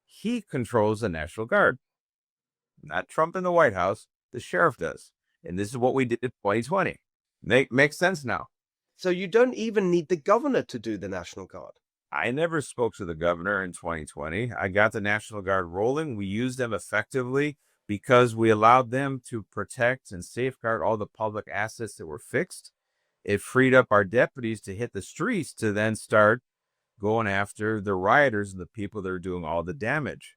he controls the National Guard. Not Trump in the White House, the sheriff does. And this is what we did in 2020. Makes sense now. So you don't even need the governor to do the National Guard. I never spoke to the governor in 2020. I got the National Guard rolling. We used them effectively because we allowed them to protect and safeguard all the public assets that were fixed. It freed up our deputies to hit the streets to then start going after the rioters and the people that are doing all the damage.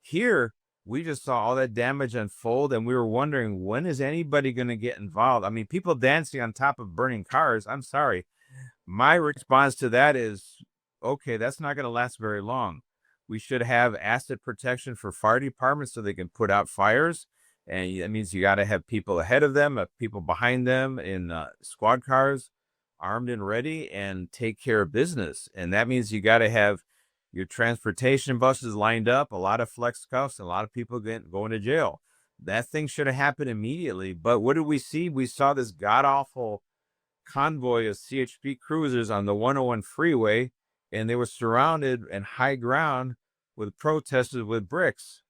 Here, we just saw all that damage unfold, and we were wondering, when is anybody going to get involved? I mean, people dancing on top of burning cars. I'm sorry. My response to that is, okay, that's not going to last very long. We should have asset protection for fire departments so they can put out fires. And that means you got to have people ahead of them, people behind them in squad cars, armed and ready, and take care of business. And that means you got to have your transportation buses lined up, a lot of flex cuffs, and a lot of people going to jail. That thing should have happened immediately. But what did we see? We saw this god-awful convoy of CHP cruisers on the 101 freeway, and they were surrounded and high ground with protesters with bricks.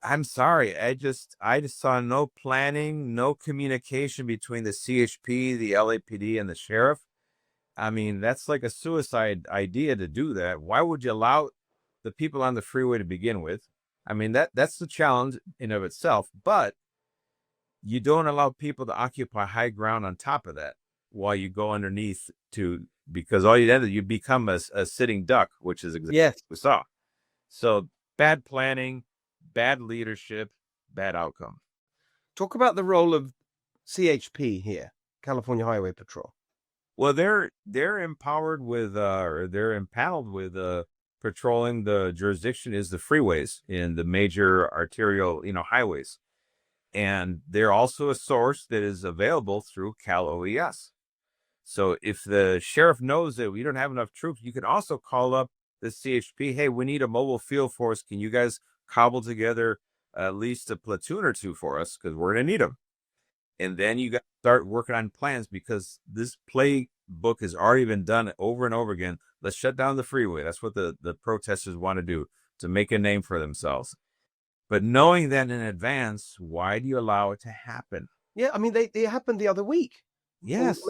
I'm sorry. I just saw no planning, no communication between the CHP, the LAPD, and the sheriff. I mean, that's like a suicide idea to do that. Why would you allow the people on the freeway to begin with? I mean, that's the challenge in of itself, but you don't allow people to occupy high ground on top of that while you go underneath because all you become a sitting duck, which is exactly what we saw. So bad planning, bad leadership, bad outcome. Talk about the role of CHP here, California Highway Patrol. Well, they're empowered with, or they're empaneled with patrolling the jurisdiction is the freeways in the major arterial, highways. And they're also a source that is available through Cal OES. So if the sheriff knows that we don't have enough troops, you can also call up the CHP. Hey, we need a mobile field force. Can you guys cobble together at least a platoon or two for us? Because we're going to need them. And then you got to start working on plans because this playbook has already been done over and over again. Let's shut down the freeway. That's what the protesters want to do, to make a name for themselves. But knowing that in advance, why do you allow it to happen? Yeah, I mean, they happened the other week. Yes.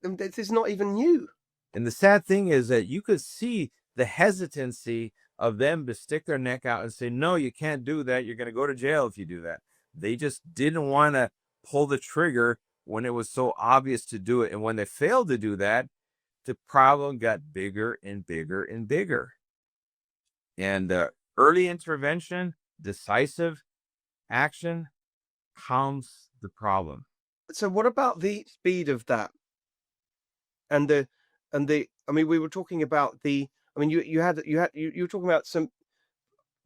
This is not even new. And the sad thing is that you could see the hesitancy of them to stick their neck out and say, no, you can't do that. You're going to go to jail if you do that. They just didn't want to pull the trigger when it was so obvious to do it. And when they failed to do that, the problem got bigger and bigger and bigger. And early intervention, decisive action calms the problem. So what about the speed of that? And I mean, we were talking about you were talking about some,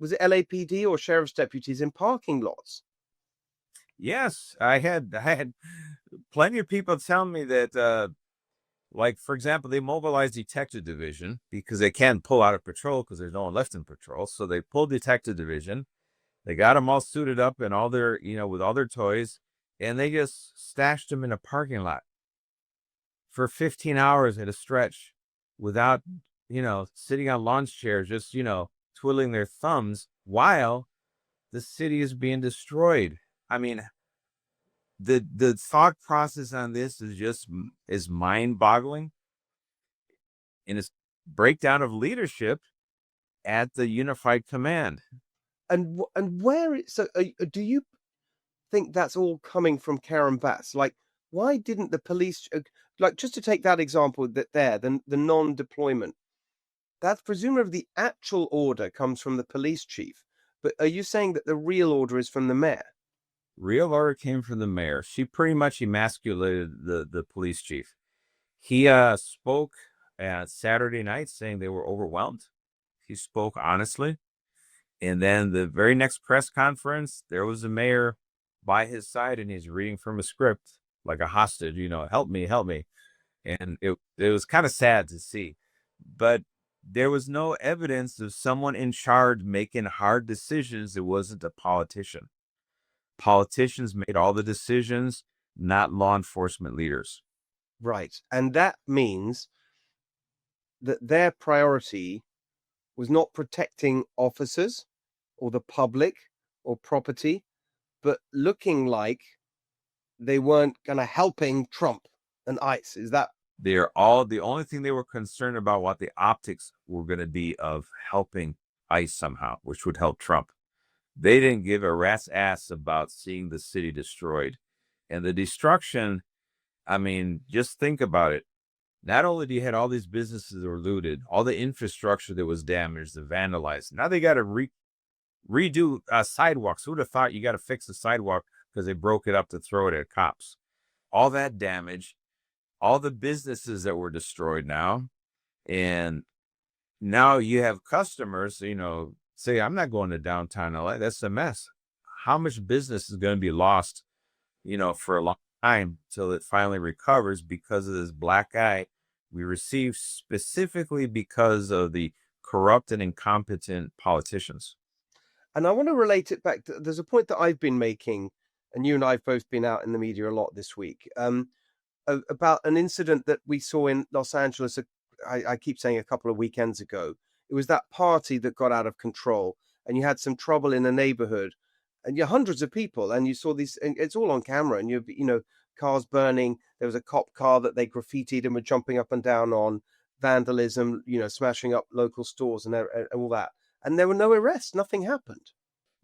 was it LAPD or sheriff's deputies in parking lots? Yes, I had plenty of people tell me that, like, for example, they mobilized detective division because they can't pull out of patrol because there's no one left in patrol. So they pulled detective division. They got them all suited up and all their, with all their toys, and they just stashed them in a parking lot for 15 hours at a stretch without, sitting on launch chairs, just, twiddling their thumbs while the city is being destroyed. I mean, the thought process on this is mind-boggling, and it's breakdown of leadership at the unified command. And where do you think that's all coming from Karen Bass? Like, why didn't the police, like, just to take that example the non-deployment, that's presumably the actual order comes from the police chief. But are you saying that the real order is from the mayor? Real order came from the mayor. She pretty much emasculated the police chief. He spoke at Saturday night saying they were overwhelmed. He spoke honestly. And then the very next press conference, there was the mayor by his side, and he's reading from a script like a hostage, help me, help me. And it was kind of sad to see. But there was no evidence of someone in charge making hard decisions. It wasn't a politician. Politicians made all the decisions, not law enforcement leaders. Right. And that means that their priority was not protecting officers or the public or property, but looking like they weren't going to helping Trump and ICE. Is that The only thing they were concerned about what the optics were going to be of helping ICE somehow, which would help Trump. They didn't give a rat's ass about seeing the city destroyed. And the destruction, I mean, just think about it. Not only do you had all these businesses that were looted, all the infrastructure that was damaged and vandalized. Now they got to redo sidewalks. Who would have thought you got to fix the sidewalk because they broke it up to throw it at cops? All that damage, all the businesses that were destroyed now. And now you have customers, say, I'm not going to downtown LA. That's a mess. How much business is going to be lost, for a long time till it finally recovers because of this black eye we received specifically because of the corrupt and incompetent politicians. And I want to relate it back to, there's a point that I've been making, and you and I have both been out in the media a lot this week, about an incident that we saw in Los Angeles. I keep saying a couple of weekends ago. It was that party that got out of control, and you had some trouble in a neighborhood, and you hundreds of people, and you saw these, and it's all on camera, and cars burning. There was a cop car that they graffitied and were jumping up and down on, vandalism, smashing up local stores and all that. And there were no arrests. Nothing happened.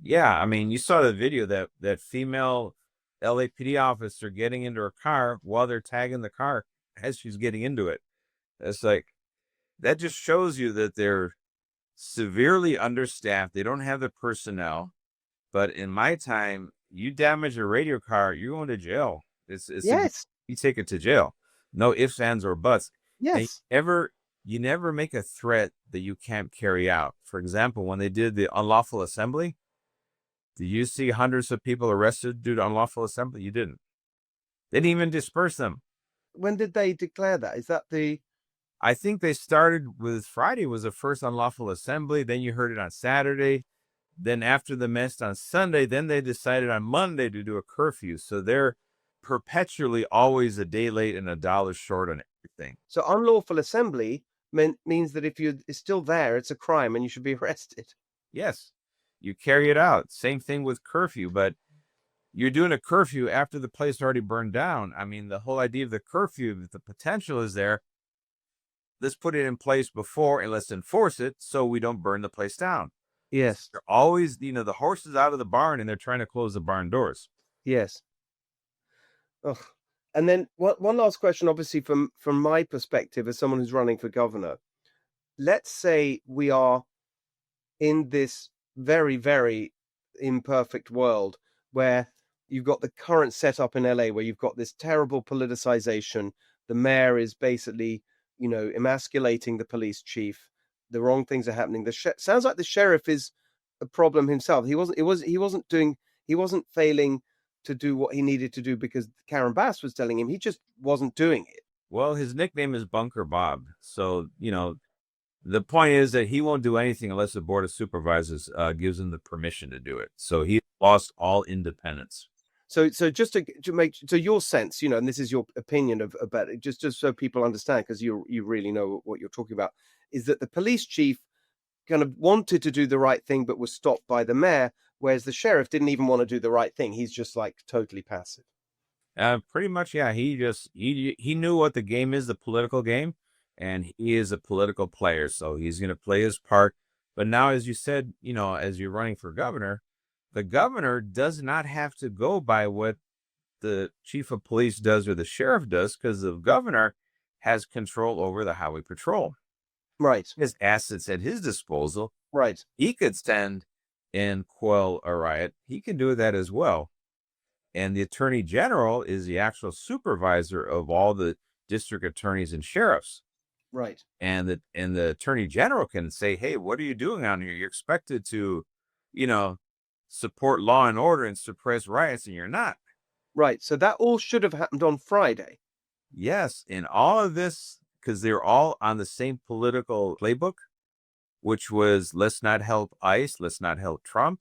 Yeah, I mean, you saw the video that female LAPD officer getting into her car while they're tagging the car as she's getting into it. It's like, that just shows you that they're severely understaffed. They don't have the personnel. But in my time, you damage a radio car, you're going to jail. Yes. You take it to jail. No ifs, ands, or buts. Yes. And you never make a threat that you can't carry out. For example, when they did the unlawful assembly, did you see hundreds of people arrested due to unlawful assembly? You didn't. They didn't even disperse them. When did they declare that? Is that the... I think they started with Friday was the first unlawful assembly. Then you heard it on Saturday. Then after the mess on Sunday, then they decided on Monday to do a curfew. So they're perpetually always a day late and $1 short on everything. So unlawful assembly means that if it's still there, it's a crime and you should be arrested. Yes, you carry it out. Same thing with curfew, but you're doing a curfew after the place already burned down. I mean, the whole idea of the curfew, the potential is there. Let's put it in place before and let's enforce it so we don't burn the place down. Yes. They're always, the horse is out of the barn and they're trying to close the barn doors. Yes. Oh. And then one last question, obviously, from my perspective as someone who's running for governor. Let's say we are in this very, very imperfect world where you've got the current setup in LA, where you've got this terrible politicization. The mayor is basically, emasculating the police chief. The wrong things are happening. Sounds like the sheriff is a problem himself. He wasn't failing to do what he needed to do because Karen Bass was telling him. He just wasn't doing it. Well, his nickname is Bunker Bob. So, the point is that he won't do anything unless the Board of Supervisors gives him the permission to do it. So he lost all independence. So just to make, so your sense, and this is your opinion about it, just so people understand, because you really know what you're talking about, is that the police chief kind of wanted to do the right thing, but was stopped by the mayor, whereas the sheriff didn't even want to do the right thing. He's just like totally passive. Pretty much, yeah. He knew what the game is, the political game, and he is a political player, so he's going to play his part. But now, as you said, as you're running for governor, the governor does not have to go by what the chief of police does or the sheriff does, because the governor has control over the highway patrol. Right. His assets at his disposal. Right. He could stand and quell a riot. He can do that as well. And the attorney general is the actual supervisor of all the district attorneys and sheriffs. Right. And the attorney general can say, hey, what are you doing out here? You're expected to, support law and order and suppress riots, and you're not. Right. So that all should have happened on Friday. Yes. And all of this, because they're all on the same political playbook, which was let's not help ICE, let's not help Trump,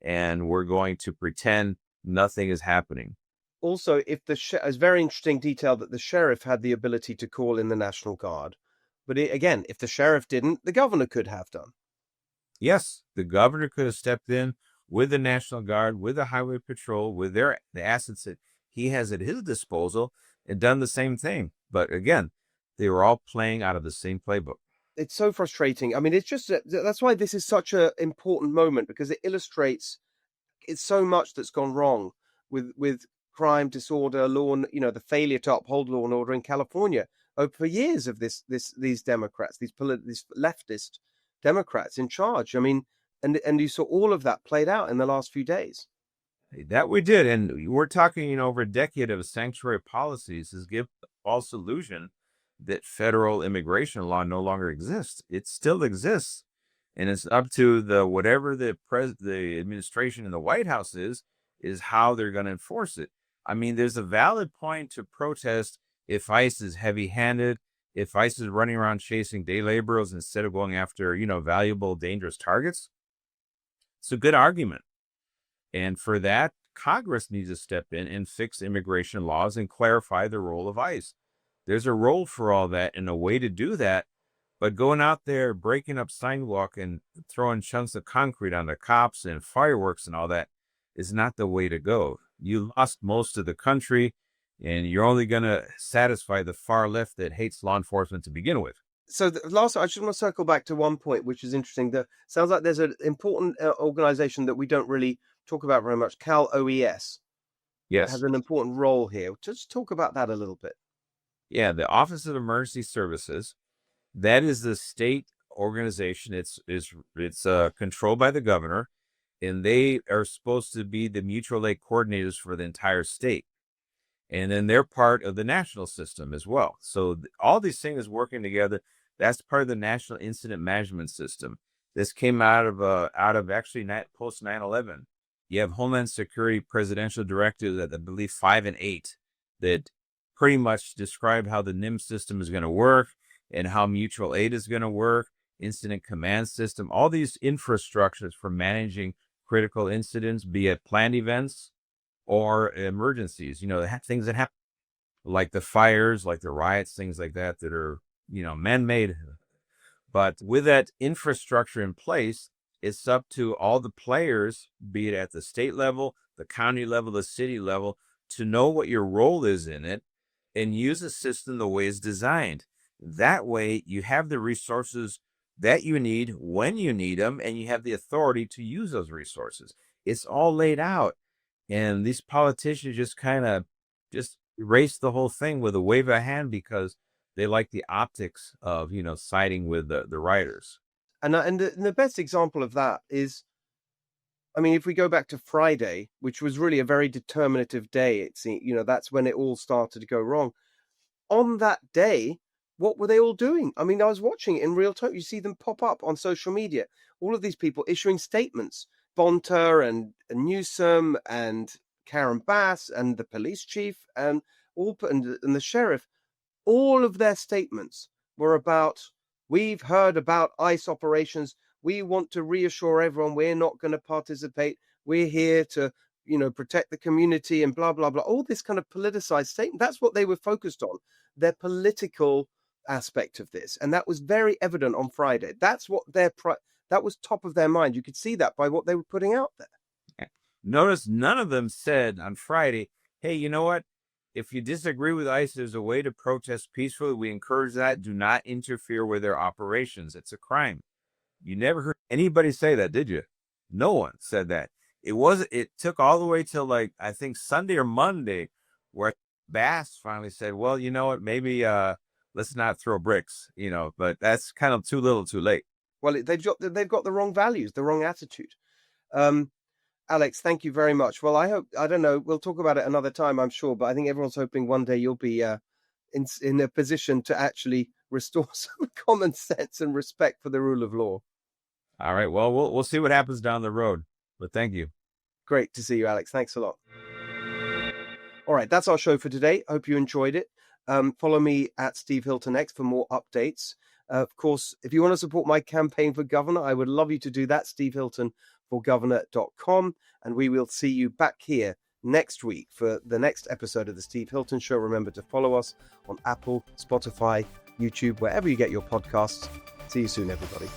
and we're going to pretend nothing is happening. Also, if it's very interesting detail that the sheriff had the ability to call in the National Guard. But again, if the sheriff didn't, the governor could have done. Yes, the governor could have stepped in with the National Guard, with the Highway Patrol, with the assets that he has at his disposal, and done the same thing. But again, They were all playing out of the same playbook. It's so frustrating. I mean, it's just that's why this is such an important moment, because it illustrates it's so much that's gone wrong with crime, disorder, law, and the failure to uphold law and order in California for years of these Democrats, these leftist Democrats in charge. I mean, and you saw all of that played out in the last few days. That we did. And we're talking, over a decade of sanctuary policies has given the false illusion that federal immigration law no longer exists. It still exists. And it's up to whatever the administration in the White House is how they're going to enforce it. I mean, there's a valid point to protest if ICE is heavy-handed, if ICE is running around chasing day laborers instead of going after, valuable, dangerous targets. It's a good argument. And for that, Congress needs to step in and fix immigration laws and clarify the role of ICE. There's a role for all that and a way to do that. But going out there, breaking up sidewalk and throwing chunks of concrete on the cops and fireworks and all that is not the way to go. You lost most of the country, and you're only going to satisfy the far left that hates law enforcement to begin with. So I just want to circle back to one point, which is interesting. Sounds like there's an important organization that we don't really talk about very much, Cal OES. Yes. Has an important role here. Just talk about that a little bit. Yeah, the Office of Emergency Services. That is the state organization. It's controlled by the governor, and they are supposed to be the mutual aid coordinators for the entire state. And then they're part of the national system as well. So all these things working together, that's part of the National Incident Management System. This came out of actually post 9/11. You have Homeland Security presidential directives at, I believe, 5 and 8 that pretty much describe how the NIM system is going to work and how mutual aid is going to work, incident command system, all these infrastructures for managing critical incidents, be it planned events or emergencies, things that happen, like the fires, like the riots, things like that are, man-made. But with that infrastructure in place, it's up to all the players, be it at the state level, the county level, the city level, to know what your role is in it and use the system the way it's designed. That way, you have the resources that you need when you need them, and you have the authority to use those resources. It's all laid out. And these politicians just kind of erase the whole thing with a wave of a hand because they like the optics of, siding with the rioters. And the best example of that is, I mean, if we go back to Friday, which was really a very determinative day, it seemed, that's when it all started to go wrong. On that day, what were they all doing? I mean, I was watching it in real time. You see them pop up on social media. All of these people issuing statements. Bonta and Newsom and Karen Bass and the police chief and the sheriff. All of their statements were about, we've heard about ICE operations. We want to reassure everyone we're not going to participate. We're here to, protect the community and blah, blah, blah. All this kind of politicized statement. That's what they were focused on, their political aspect of this. And that was very evident on Friday. That's what that was top of their mind. You could see that by what they were putting out there. Notice none of them said on Friday, hey, you know what? If you disagree with ICE, there's a way to protest peacefully. We encourage that. Do not interfere with their operations. It's a crime. You never heard anybody say that, did you? No one said that. It took all the way till I think Sunday or Monday where Bass finally said, well, you know what? Maybe let's not throw bricks, but that's kind of too little too late. Well, they've got the wrong values, the wrong attitude. Alex, thank you very much. Well, I don't know, we'll talk about it another time, I'm sure, but I think everyone's hoping one day you'll be in a position to actually restore some common sense and respect for the rule of law. All right. Well, we'll see what happens down the road, but thank you. Great to see you, Alex. Thanks a lot. All right. That's our show for today. I hope you enjoyed it. Follow me at Steve Hilton X for more updates. Of course, if you want to support my campaign for governor, I would love you to do that. SteveHiltonforGovernor.com. And we will see you back here next week for the next episode of The Steve Hilton Show. Remember to follow us on Apple, Spotify, YouTube, wherever you get your podcasts. See you soon, everybody.